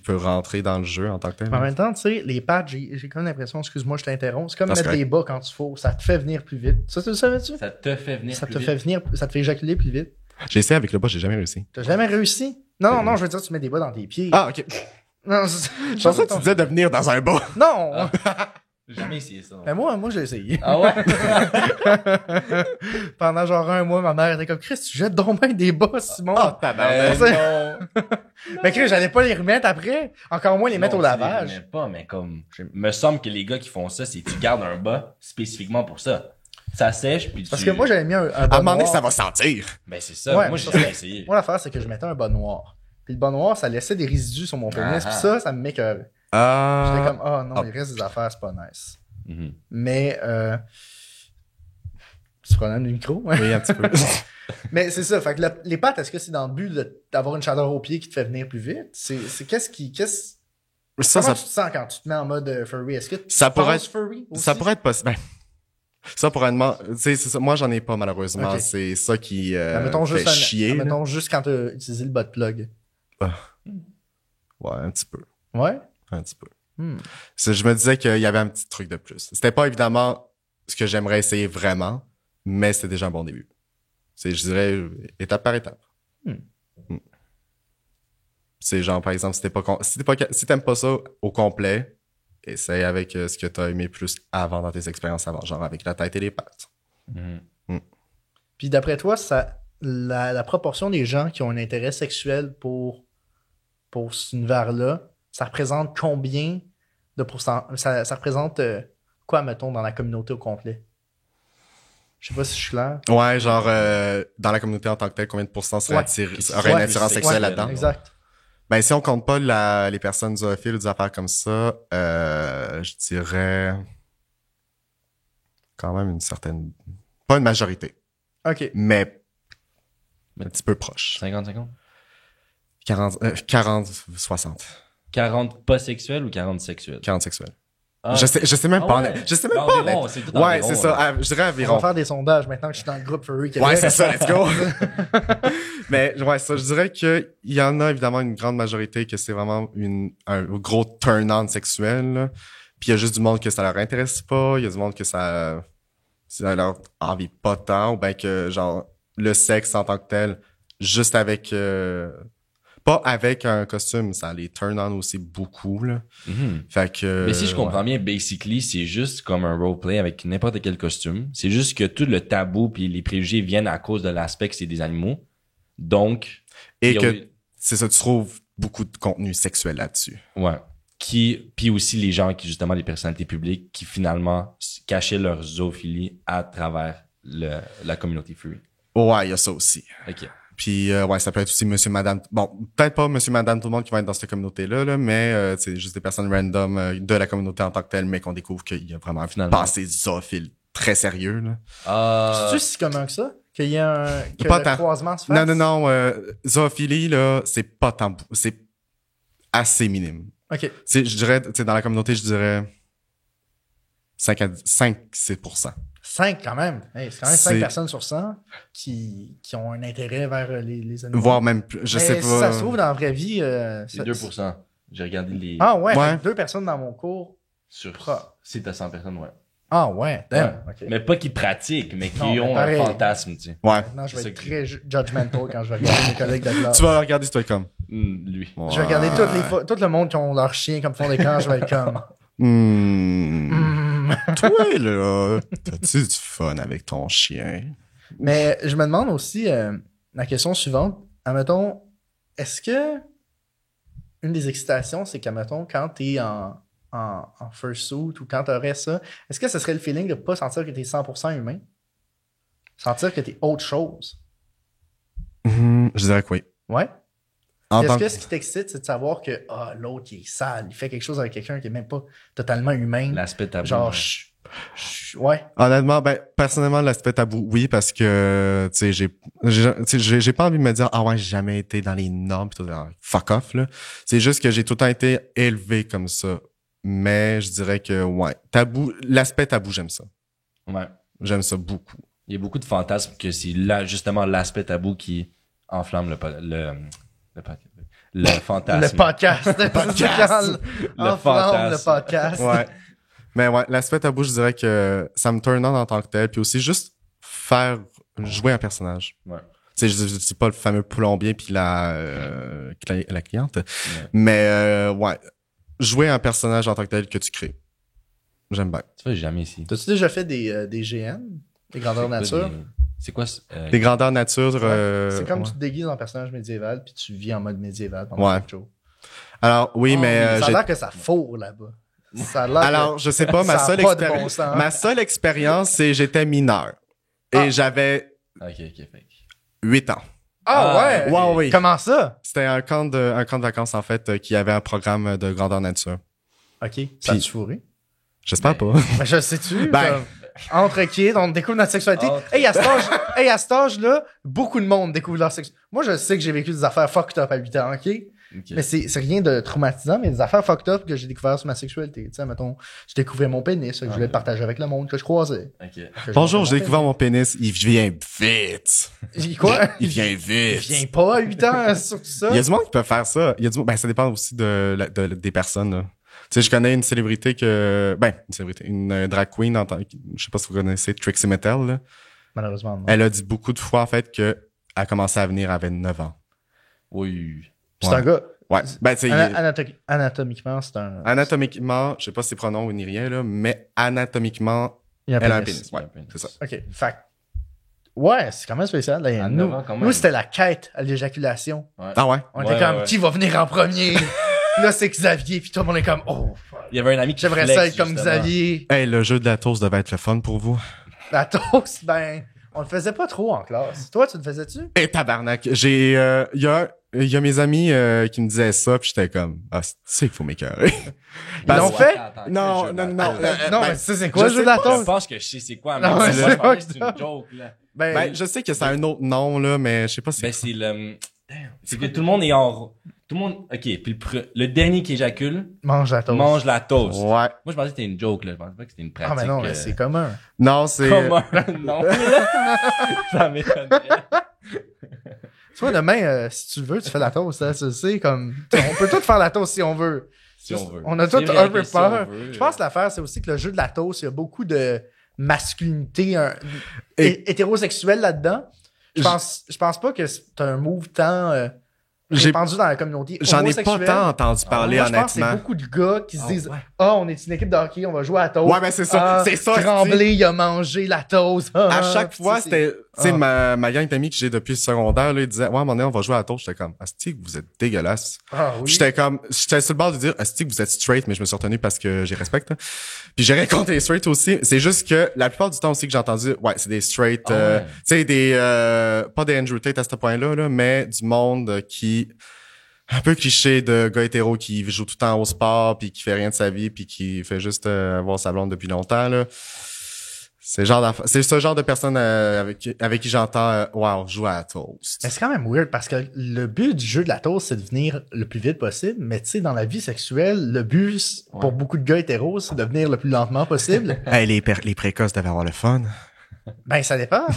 peut rentrer dans le jeu en tant que tel. Mais en même temps, tu sais, les pattes, j'ai comme l'impression, excuse-moi, je t'interromps, c'est comme Non, c'est mettre des bas quand tu faut. Ça te fait venir plus vite. Ça, tu le savais-tu? Ça te fait venir Ça plus te vite. fait venir, ça te fait éjaculer plus vite. J'ai essayé avec le bas, j'ai jamais réussi. T'as jamais réussi? Non, je veux dire, tu mets des bas dans tes pieds. Ah, ok. Non, Je pensais que tu disais de venir dans un bas. Non! J'ai jamais essayé ça. Ben moi, j'ai essayé. Ah ouais? Pendant genre un mois, ma mère était comme, Chris, tu jettes donc bien des bas, Simon. Non. Mais Chris, j'allais pas les remettre après. Encore moins les mettre au lavage. Je pas, mais comme, me semble que les gars qui font ça, c'est que tu gardes un bas spécifiquement pour ça. Ça sèche, puis Parce que moi, j'avais mis un À bas un moment donné, noir. ça va sentir. Ben, c'est ça. Ouais, moi, j'ai parce que- jamais essayé. Moi, l'affaire, c'est que je mettais un bas noir. Puis le bas noir, ça laissait des résidus sur mon pénis. Ah. Puis ça me m'écoeurait. J'étais Ah. comme, oh non, il reste des affaires, c'est pas nice. Mhm. Mais, tu prends du micro? Oui, un petit peu. Mais c'est ça. Fait que les pâtes, est-ce que c'est dans le but d'avoir une chaleur au pied qui te fait venir plus vite? C'est Ça, comment ça, tu te sens quand tu te mets en mode furry? Est-ce que tu Ça pourrait penses furry aussi? ça pourrait être possible. Ben, ça pourrait être, tu sais, c'est ça. Moi, j'en ai pas, malheureusement. Ok. C'est ça qui, Mettons fait chier. là. mettons juste quand tu as utilisé le bot plug. Ouais, un petit peu. Ouais? Un petit peu. Hmm. Je me disais qu'il y avait un petit truc de plus. C'était pas évidemment ce que j'aimerais essayer vraiment, mais c'était déjà un bon début. Je dirais, étape par étape. Hmm. C'est genre, par exemple, si t'aimes pas ça au complet, essaye avec ce que t'as aimé plus avant dans tes expériences avant, genre avec la tête et les pattes. Mhm. Puis d'après toi, la proportion des gens qui ont un intérêt sexuel pour cet univers-là, ça représente combien de pourcent? Ça représente quoi, mettons, dans la communauté au complet? Je sais pas si je suis clair. Ouais, genre, dans la communauté en tant que telle, combien de pourcents Ouais. aurait une Ouais, attirance c'est sexuelle ouais, là-dedans? Exact. Ben, si on compte pas les personnes zoophiles ou des affaires comme ça, je dirais quand même une certaine, pas une majorité, OK. mais un petit peu proche. 50-50? 40, 60. 40 pas sexuels ou 40 sexuels? 40 sexuels. Ah, Je sais même ah pas. ouais. Je sais même Ben, pas. environ, honnêtement. c'est tout Ouais, environ, c'est ça. là. Je dirais On va environ. faire des sondages maintenant que je suis dans le groupe Furry Québec. Ouais, c'est ça, let's go. Mais ouais, ça, je dirais qu'il y en a évidemment une grande majorité que c'est vraiment un gros turn-on sexuel. Là. Puis il y a juste du monde que ça leur intéresse pas, il y a du monde que ça leur envie pas tant, ou bien que genre le sexe en tant que tel, juste avec pas avec un costume, ça les turn on aussi beaucoup là. Mhm. Fait que Mais si je comprends bien, basically, c'est juste comme un roleplay avec n'importe quel costume. C'est juste que tout le tabou puis les préjugés viennent à cause de l'aspect que c'est des animaux. Donc, et il y a- que c'est ça, tu trouves beaucoup de contenu sexuel là-dessus. ouais. Puis aussi les gens qui, justement, les personnalités publiques qui finalement cachaient leur zoophilie à travers la communauté furry. Ouais, il y a ça aussi. Ok. Puis ouais, ça peut être aussi monsieur, madame. Bon, peut-être pas monsieur, madame, tout le monde qui va être dans cette communauté-là, là, mais c'est juste des personnes random de la communauté en tant que telle, mais qu'on découvre qu'il y a vraiment Finalement. passé zoophile très sérieux. Là. C'est-tu si commun que ça? Qu'il y a que Pas le tant. croisement se fasse? Non, zoophilie, là, c'est pas tant. C'est assez minime. OK. Je dirais, dans la communauté, je dirais 5-6%. 5 quand même. Hey, c'est quand même 5 C'est- personnes sur 100 qui ont un intérêt vers les animaux. Voire même plus. Je Mais sais si pas. ça se trouve dans la vraie vie... C'est 2%. J'ai regardé les... Ah ouais, Ouais. fait que 2 personnes dans mon cours. Sur... Ah. C'est à 100 personnes, ouais. Ah ouais, damn. Ouais. OK. Mais pas qui pratiquent, mais qui Non, mais ont pareil. un fantasme, tu sais. Ouais. Maintenant, je vais C'est être ça très judgmental quand je vais regarder mes collègues de classe. Tu vas regarder ce truc comme. Lui. Je vais regarder tout le monde qui ont leur chien comme fond d'écran, je vais être comme... Toi, là, t'as-tu du fun avec ton chien? Mais je me demande aussi la question suivante. Admettons, est-ce que une des excitations, c'est qu'admettons, quand t'es en fursuit ou quand t'aurais ça, est-ce que ce serait le feeling de pas sentir que t'es 100% humain? Sentir que t'es autre chose? Je dirais que oui. Ouais? En Est-ce tant que que- ce qui t'excite, c'est de savoir que l'autre, il est sale, il fait quelque chose avec quelqu'un qui est même pas totalement humain? L'aspect tabou. Genre, ouais. Honnêtement, personnellement, l'aspect tabou, oui, parce que, tu sais, j'ai pas envie de me dire, ah ouais, j'ai jamais été dans les normes, pis tout, fuck off, là. C'est juste que j'ai tout le temps été élevé comme ça. Mais je dirais que, ouais, tabou, l'aspect tabou, j'aime ça. Ouais. J'aime ça beaucoup. Il y a beaucoup de fantasmes que c'est là, justement, l'aspect tabou qui enflamme le fantasme. Le podcast. Le podcast. fantasme. Le podcast. Ouais. Mais ouais, l'aspect tabou, je dirais que ça me turn on en tant que tel. Puis aussi, juste faire jouer un personnage. Ouais. Tu sais, je dis pas le fameux plombier puis la cliente. Mais ouais, jouer un personnage en tant que tel que tu crées. J'aime bien. Tu vois, j'ai jamais essayé. T'as-tu déjà fait des GN? Des grandeurs nature? C'est quoi? Des grandeurs nature. C'est comme ouais. tu te déguises en personnage médiéval puis tu vis en mode médiéval pendant Ouais. 4 jours. Alors, oui, Oh, mais Ça a j'ai- l'air que ça fourre là-bas. Ça a l'air Alors, je sais pas, Ça a pas de bon sens. ma seule expérience, c'est j'étais mineur. Et Ah. j'avais Ok, fait. 8 ans. Ah ouais? Ouais, oui. Comment ça? C'était un camp de vacances, en fait, qui avait un programme de grandeur nature. OK. Ça a-tu fourré? J'espère pas. Ben, je sais-tu. Ben. comme, entre kids, on découvre notre sexualité. Entre- Hey, à cet âge-là, beaucoup de monde découvre leur sexualité. Moi, je sais que j'ai vécu des affaires fucked up à 8 ans, OK? Ok. Mais c'est rien de traumatisant, mais des affaires fucked up que j'ai découvert sur ma sexualité. Tu sais, mettons, je découvrais mon pénis, que je voulais le partager avec le monde que je croisais. Ok. Que je Bonjour, montrais j'ai découvert mon pénis. Il vient vite. pénis. Quoi? Il vient Il vite. vient pas à 8 ans sur tout ça. Il y a du monde qui peut faire ça. Il y a du monde, ben, ça dépend aussi des personnes, là. Tu sais, je connais une célébrité une drag queen, je sais pas si vous connaissez Trixie Mattel, là. Malheureusement, non. Elle a dit beaucoup de fois, en fait, que elle commençait à venir, elle avait 9 ans. Oui. C'est Ouais. un gars. Ouais. Ben, tu sais, Anatomiquement, c'est un. anatomiquement, je sais pas ses pronoms ou ni rien, là, mais anatomiquement, Il y a elle a un Il pénis. y a Ouais, un pénis. c'est ça. OK. Fait ouais, c'est quand même spécial. Là, À nous, 9 ans, quand même. nous c'était la quête à l'éjaculation. Ah ouais? On Ouais, était comme, ouais. qui va venir en premier? Là, c'est Xavier. Puis tout le monde est comme, oh, Il y avait un ami qui j'aimerais flex, ça être comme justement. Xavier. Hey, le jeu de la toast devait être le fun pour vous. La toast, ben, on le faisait pas trop en classe. Toi, tu le faisais-tu? Et tabarnak, il y a mes amis qui me disaient ça, puis j'étais comme, ah, c'est qu'il faut m'écœurer. Ils l'ont fait? Non. Non, Ben, mais ça, c'est quoi, je le jeu sais de la Je toast? pense que je sais c'est quoi, mais Non, moi, mais je c'est pensais que pas c'est une joke, là. Ben, je sais que c'est un autre nom, là, mais je sais pas si Ben, c'est le... C'est que tout le monde est en... Tout le monde... OK, puis le dernier qui éjacule mange la toast. mange la toast. Ouais. Moi, je pensais que c'était une joke, là. Je pensais pas que c'était une pratique. Ah, mais non, mais c'est commun. Non, c'est... Comment? Non. Ça m'étonnerait. Tu vois, demain, si tu le veux, tu fais la toast, hein, tu le sais, comme, on peut tout faire la toast si on veut. Si on veut. On a tout C'est vrai un que peu si on peur. veut, Je pense que l'affaire, c'est aussi que le jeu de la toast, il y a beaucoup de masculinité Et- hétérosexuelle là-dedans. Je pense pas que c'est un move tant J'ai- répandu dans la communauté J'en ai pas homosexuelle. tant entendu parler, Moi, je pense que c'est honnêtement. beaucoup de gars qui se Ah, disent ouais. « Ah, on est une équipe de hockey, on va jouer à la toast. Ouais, ben c'est ça, Ah, c'est ça. Tremblay, il a mangé la toast. À Ah, chaque puis fois, tu sais, c'était, tu sais, Ah. ma gang d'amis que j'ai depuis le secondaire, là, ils disaient, ouais, à un moment donné, on va jouer à la toast. J'étais comme, asti, vous êtes dégueulasse. Ah oui. J'étais sur le bord de dire, asti, vous êtes straight, mais je me suis retenu parce que j'y respecte. Hein. Puis j'ai rien contre les straight aussi. C'est juste que la plupart du temps aussi que j'ai entendu, ouais, c'est des straight, Ah ouais. tu sais, pas des Andrew Tate à ce point-là, là, mais du monde qui, un peu cliché de gars hétéro qui joue tout le temps au sport puis qui fait rien de sa vie puis qui fait juste avoir sa blonde depuis longtemps, là. C'est ce genre de personne avec qui j'entends wow, jouer à la toast. Mais c'est quand même weird parce que le but du jeu de la toast, c'est de venir le plus vite possible. Mais tu sais, dans la vie sexuelle, le but, pour beaucoup de gars hétéros, c'est de venir le plus lentement possible. Hey, les précoces devaient avoir le fun. Ben, ça dépend.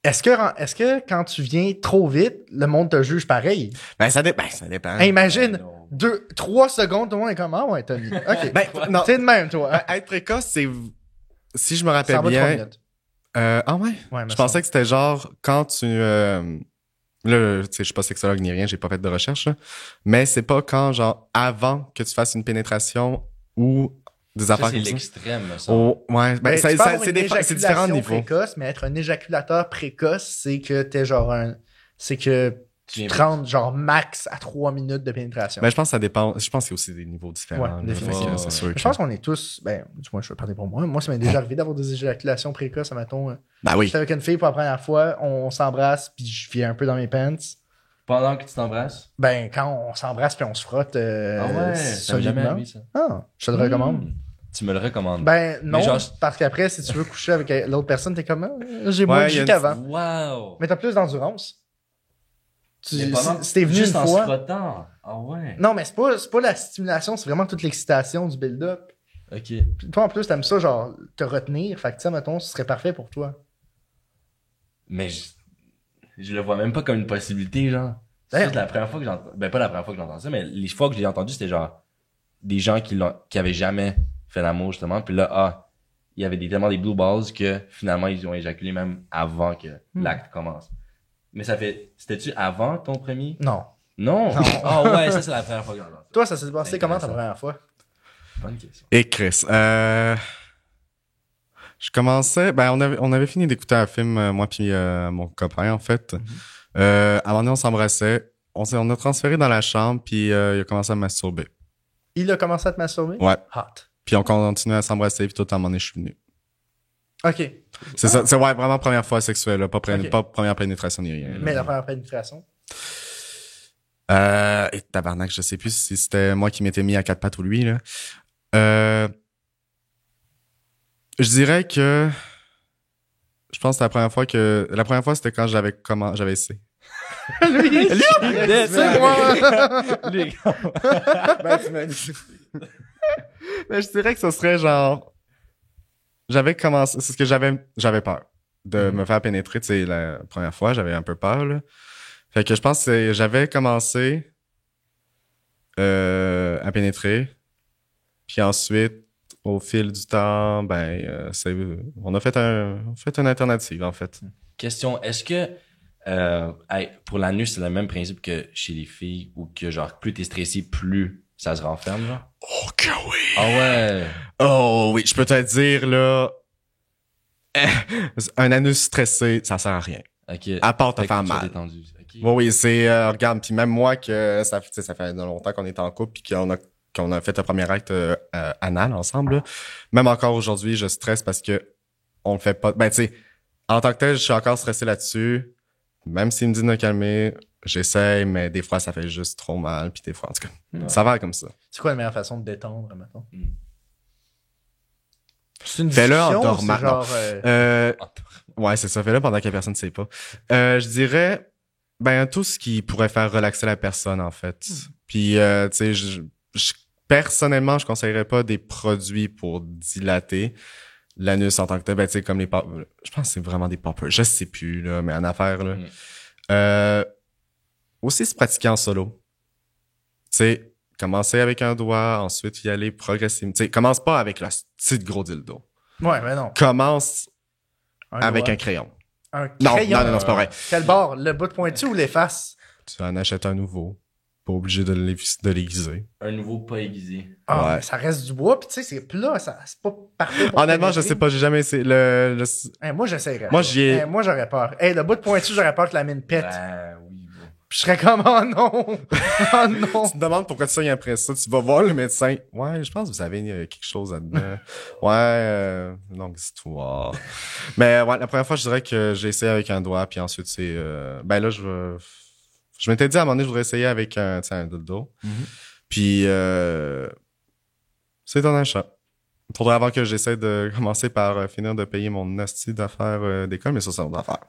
Est-ce que quand tu viens trop vite, le monde te juge pareil? Ça dépend. Hey, imagine, non. 3 secondes, tout le monde est comme, ah ouais, Tommy. OK. Ben, non. T'es de même, toi. Être précoce, c'est, si je me Ça rappelle va 3 bien, minutes. ah ouais? Ouais, Je pensais que c'était genre, quand tu, là, tu sais, je suis pas sexologue ni rien, j'ai pas fait de recherche, là, mais c'est pas quand, genre, avant que tu fasses une pénétration ou des Ça, affaires c'est comme ça. l'extrême, ça. Oh, ouais, Ben, ça, tu peux ça, avoir c'est une c'est différents éjaculation niveaux. précoce, mais être un éjaculateur précoce, c'est que t'es genre c'est que tu viens te rentres genre max à 3 minutes de pénétration. Ben, je pense que ça dépend. Je pense qu'il y a aussi des niveaux différents. Ouais, là. définitivement. Fait que c'est sûr que... Je pense qu'on est tous, ben, du moins, je vais parler pour moi. Moi, ça m'est déjà arrivé d'avoir des éjaculations précoces, mettons. Ben oui. J'étais avec une fille pour la première fois, on s'embrasse, puis je viens un peu dans mes pants. Pendant que tu t'embrasses. Ben, quand on s'embrasse puis on se frotte, Ah ouais, ça m'est jamais solidement. arrivé, ça. Ah, je te le recommande. Tu me le recommandes. Ben, non, Mais genre- parce qu'après, si tu veux coucher avec l'autre personne, t'es comme, ah, j'ai moins Ouais, de il y a jus une- qu'avant. Wow! Mais t'as plus d'endurance. Mais pendant- Si t'es venu juste une en se fois. frottant. Ah ouais. Non, mais c'est pas la stimulation, c'est vraiment toute l'excitation du build-up. Ok. Puis toi, en plus, t'aimes ça, genre, te retenir. Fait que, tu sais, mettons, ce serait parfait pour toi. Mais je le vois même pas comme une possibilité, genre. C'est Damn. juste la première fois que j'entends. Ben, pas la première fois que j'entends ça, mais les fois que j'ai entendu, c'était genre des gens qui avaient jamais fait l'amour, justement. Puis là, il y avait tellement des blue balls que finalement, ils ont éjaculé même avant que l'acte commence. Mais c'était-tu avant ton premier? Non. Non! Non. Ah ouais, ça, c'est la première fois que j'entends ça. Toi, ça s'est passé C'est comment ta intéressant. première fois? Bonne question. Et Chris, je commençais, on avait fini d'écouter un film, moi puis mon copain, en fait. À un moment donné, on s'embrassait. On a transféré dans la chambre, puis il a commencé à me masturber. Il a commencé à te masturber? Ouais. Hot. Puis on continuait à s'embrasser, puis tout à un moment donné, je suis venu. OK. C'est ça, c'est vraiment première fois sexuelle, là, pas Ok. première pénétration ni rien. là. Mais la première pénétration? Et tabarnak, je sais plus si c'était moi qui m'étais mis à quatre pattes ou lui, là. Je dirais que je pense que la première fois c'était quand j'avais essayé. Lui, c'est moi! Ben, tu m'as dit. Mais je dirais que ce serait genre j'avais commencé, c'est ce que j'avais peur de me faire pénétrer, tu sais, la première fois, j'avais un peu peur, là. Fait que je pense que j'avais commencé à pénétrer. Puis ensuite, au fil du temps, on a fait une alternative, en fait. Question, est-ce que pour l'anus, c'est le même principe que chez les filles ou que genre plus t'es stressé, plus ça se renferme, genre? Oh que oui! Ah ouais! Oh oui, je peux te dire, là, un anus stressé, ça sert à rien. Ok. À part te Fait que faire tu sois mal. détendu. Ok. Oui, c'est, regarde, puis même moi que ça fait longtemps qu'on est en couple puis qu'on a fait le premier acte anal ensemble, là. Même encore aujourd'hui, je stresse parce que on le fait pas. Ben, tu sais, en tant que tel, je suis encore stressé là-dessus. Même s'il me dit de me calmer, j'essaye, mais des fois, ça fait juste trop mal. Puis des fois, en tout cas, ça va comme ça. C'est quoi la meilleure façon de détendre, mettons? Mm. C'est une Fais-le en discussion, dormant, c'est genre... Ouais, c'est ça. Fais-le pendant que personne ne sait pas. Je dirais, tout ce qui pourrait faire relaxer la personne, en fait. Puis, tu sais, personnellement, je conseillerais pas des produits pour dilater l'anus en tant que tel. Ben, tu sais, comme les pop... Je pense que c'est vraiment des poppers. Je sais plus, là, mais en affaire, là. Aussi, se pratiquer en solo. Tu sais, commencer avec un doigt, ensuite y aller progressivement. Tu sais, commence pas avec le petit gros dildo. Ouais, mais non. Commence avec doigt. un crayon. Un Non, crayon. non, c'est pas vrai. Quel bord? Le bout de pointu ou les faces? Tu en achètes un nouveau. Pas obligé de l'aiguiser. Un nouveau pas aiguisé. Ah, Ouais. mais ça reste du bois, puis tu sais, c'est plat, c'est pas parfait pour Honnêtement, je pénétrer. sais pas, j'ai jamais essayé Moi, j'essaierais. Moi, j'y ai- Moi, j'aurais peur. Le bout de pointu, j'aurais peur que la mine pète. Ben oui, bon. Puis je serais comme, oh non! Oh non! Tu te demandes pourquoi tu saignes après ça, tu vas voir le médecin. Ouais, je pense que vous avez quelque chose là-dedans. Ouais, longue histoire. Mais ouais, la première fois, je dirais que j'ai essayé avec un doigt, puis ensuite c'est là je m'étais dit à un moment donné, je voudrais essayer avec un dildo. Puis c'est un achat. Faudrait avant que j'essaie de commencer par finir de payer mon hostie d'affaires d'école, mais ça va faire.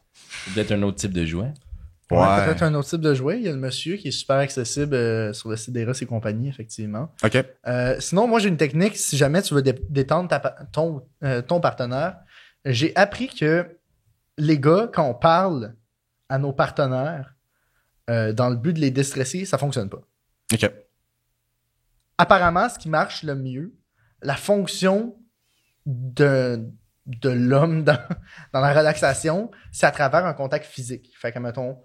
Peut-être un autre type de jouet. Ouais, peut-être un autre type de jouet. Il y a le monsieur qui est super accessible sur le site d'Eros et compagnie, effectivement. OK. Sinon, moi, j'ai une technique. Si jamais tu veux détendre ton partenaire, j'ai appris que les gars, quand on parle à nos partenaires dans le but de les déstresser, ça fonctionne pas. OK. Apparemment, ce qui marche le mieux, la fonction de l'homme dans la relaxation, c'est à travers un contact physique. Fait que, mettons,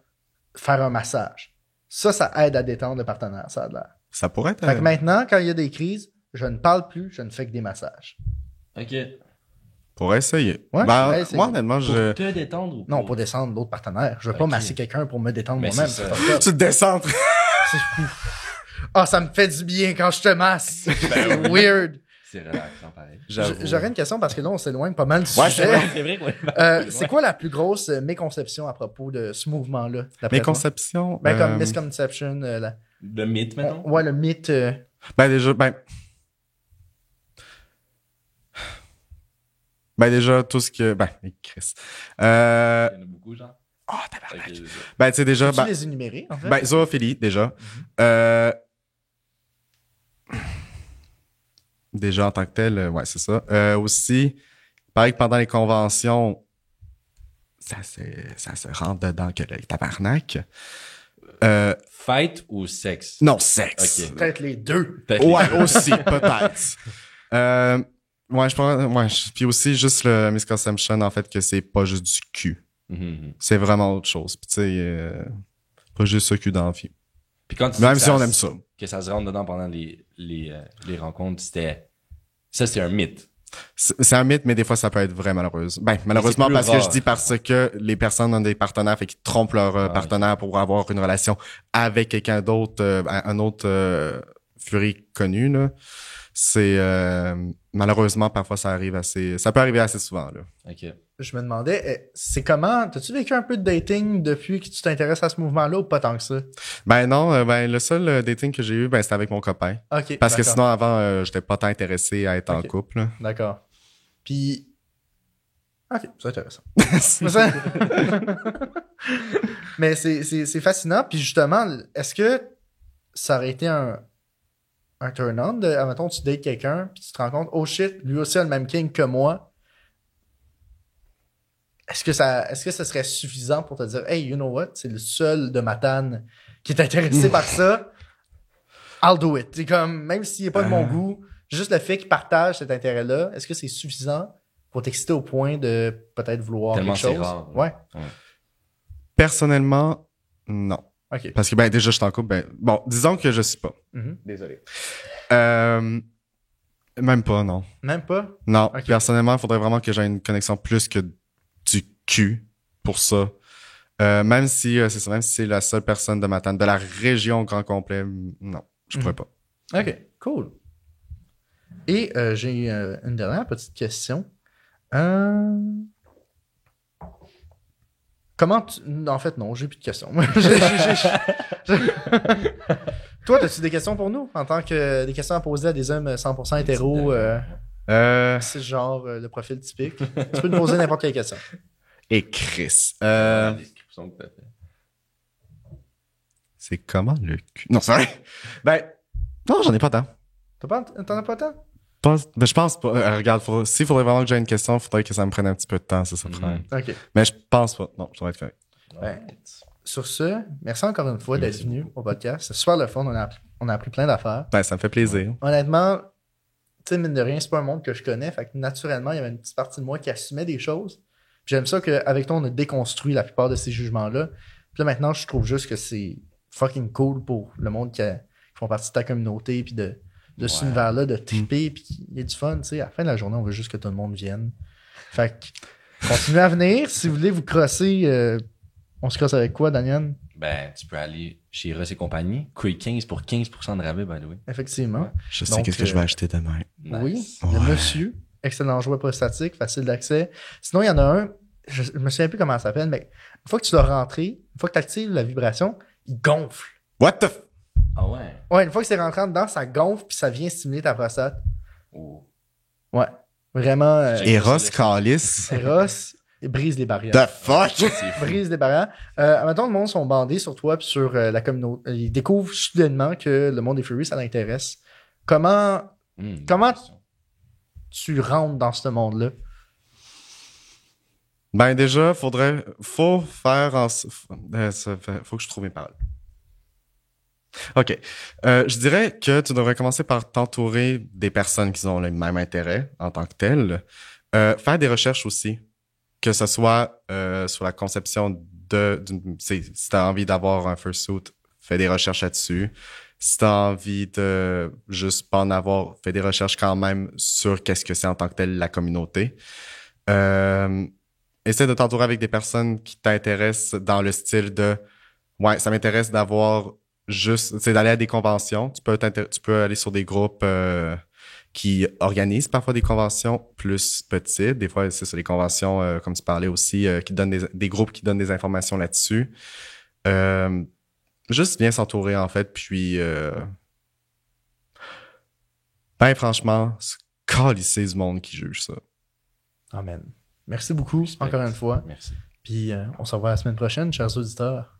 faire un massage. Ça aide à détendre le partenaire, ça a l'air. Ça pourrait être... Fait que maintenant, quand il y a des crises, je ne parle plus, je ne fais que des massages. Ok. Pour essayer. Ouais, je pourrais essayer. Moi, honnêtement, Pour te détendre ou Non, pour descendre l'autre partenaire. Je veux pas Ok. masser quelqu'un pour me détendre Mais moi-même. c'est C'est ça. fucked up. Tu te décentres. Ah, ça me fait du bien quand je te masse. C'est weird. C'est relaxant pareil. J'aurais une question parce que là, on s'éloigne pas mal du Ouais, sujet. C'est vrai, ouais. C'est quoi la plus grosse méconception à propos de ce mouvement-là? d'après Mes toi? conceptions... Comme misconception. Le mythe, mettons. Ouais, le mythe. Déjà, tout ce que... Chris. Il y en a beaucoup, genre. Tabarnak. Ok, c'est ça. Tu sais, déjà... Peux-tu les énumérer, en fait? Zoophilie, déjà. Déjà, en tant que tel, ouais, c'est ça. Aussi, pareil que pendant les conventions, ça se rentre dedans que le tabarnak. Fight ou sexe? Non, sexe. Ok. Peut-être les deux. Peut-être les- Ouais, aussi, peut-être. Ouais, je pense, puis aussi, juste le misconception, en fait, que c'est pas juste du cul. Mhm. C'est vraiment autre chose. Puis, tu sais, pas juste ce cul dans la vie. Puis quand tu dis Même que si on aime ça. que ça se rentre dedans pendant les rencontres, c'était Ça, c'est un mythe. C'est un mythe, mais des fois, ça peut être vrai, malheureuse. Ben, malheureusement, plus parce que rare. je dis parce que les personnes ont des partenaires, fait qu'ils trompent leur partenaire pour avoir une relation avec quelqu'un d'autre, un autre furie connu, là. C'est, malheureusement, parfois, ça peut arriver assez souvent, là. OK. Je me demandais, c'est comment, t'as-tu vécu un peu de dating depuis que tu t'intéresses à ce mouvement-là ou pas tant que ça? Ben non, le seul dating que j'ai eu, ben c'était avec mon copain. Ok. Parce que d'accord. sinon, avant, j'étais pas tant intéressé à être en Ok. couple, là. D'accord. Puis. Ok, c'est intéressant. Mais c'est fascinant. Puis justement, est-ce que ça aurait été un turn-on admettons, tu dates quelqu'un, puis tu te rends compte, oh shit, lui aussi a le même king que moi. Est-ce que ça serait suffisant pour te dire, hey, you know what, c'est le seul de Matane qui est intéressé par ça, I'll do it. C'est comme, même s'il n'est pas de mon goût, juste le fait qu'il partage cet intérêt-là, est-ce que c'est suffisant pour t'exciter au point de peut-être vouloir Tellement quelque chose? c'est rare. Ouais. Personnellement, non. OK. Parce que, ben, déjà, je suis en couple, ben, bon, disons que je suis pas. Désolé. Même pas, non. Même pas? Non. Ok. Personnellement, il faudrait vraiment que j'aie une connexion plus que du cul pour ça. Même si, c'est ça, même si c'est la seule personne de ma tante, de la région au grand complet, non, je pourrais pas. OK, cool. Et j'ai une dernière petite question. Comment tu... En fait, non, j'ai plus de questions. Toi, as-tu des questions pour nous? En tant que des questions à poser à des hommes 100% hétéros, c'est genre le profil typique. Tu peux nous poser n'importe quelle question. Et Chris. La description que t'as fait. C'est comment le cul? Non, c'est vrai. Ben, non, j'en ai pas tant. T'en as pas tant? Ben, je pense pas. Regarde, s'il faudrait vraiment que j'ai une question, il faudrait que ça me prenne un petit peu de temps, c'est ça le problème. OK. Mais je pense pas. Non, ça va être correct. Ben, sur ce, merci encore une fois d'être venu au podcast. C'est super le fun. On a appris plein d'affaires. Ben, ça me fait plaisir. Honnêtement, tu sais, mine de rien, c'est pas un monde que je connais. Fait que naturellement, il y avait une petite partie de moi qui assumait des choses. Puis j'aime ça qu'avec toi, on a déconstruit la plupart de ces jugements-là. Puis là, maintenant, je trouve juste que c'est fucking cool pour le monde qui font partie de ta communauté. Puis de cet univers-là, de triper. Puis qu'il y ait du fun. Tu sais, à la fin de la journée, on veut juste que tout le monde vienne. Fait que continuez à venir. Si vous voulez vous crosser, on se crosse avec quoi, Daniel? Ben, tu peux aller chez Ross et compagnie. Quick 15 pour 15% de rabais, by the way. Effectivement. Ouais. Je sais Donc, qu'est-ce que je vais acheter demain. Oui, Nice. le Ouais. monsieur. Excellent jouet prostatique, facile d'accès. Sinon, il y en a un, je me souviens plus comment ça s'appelle, mais une fois que tu l'as rentré, une fois que tu actives la vibration, il gonfle. What the f... Ah ouais? Ouais, une fois que c'est rentré dedans, ça gonfle puis ça vient stimuler ta prostate. Oh. Ouais. Vraiment, Eros Calis. Eros, il brise les barrières. The fuck? C'est fou. Brise les barrières. Admettons, le monde sont bandés sur toi puis sur la communauté. Ils découvrent soudainement que le monde des Furies, ça l'intéresse. Comment Comment- tu rentres dans ce monde-là? Ben déjà, faut faire faut que je trouve mes paroles. OK. Je dirais que tu devrais commencer par t'entourer des personnes qui ont le même intérêt en tant que telles. Faire des recherches aussi. Que ce soit sur la conception si t'as envie d'avoir un fursuit, fais des recherches là-dessus. Si t'as envie de juste pas en avoir, fais des recherches quand même sur qu'est-ce que c'est en tant que tel la communauté. Essaie de t'entourer avec des personnes qui t'intéressent dans le style de ouais, ça m'intéresse d'avoir c'est d'aller à des conventions. Tu peux aller sur des groupes qui organisent parfois des conventions plus petites. Des fois, c'est sur les conventions, comme tu parlais aussi, qui donnent des groupes qui donnent des informations là-dessus. Juste bien s'entourer, en fait, puis ben franchement, c'est calisser du monde qui juge ça. Amen. Merci beaucoup, Respect. encore une fois. Merci. Puis on se revoit la semaine prochaine, chers auditeurs.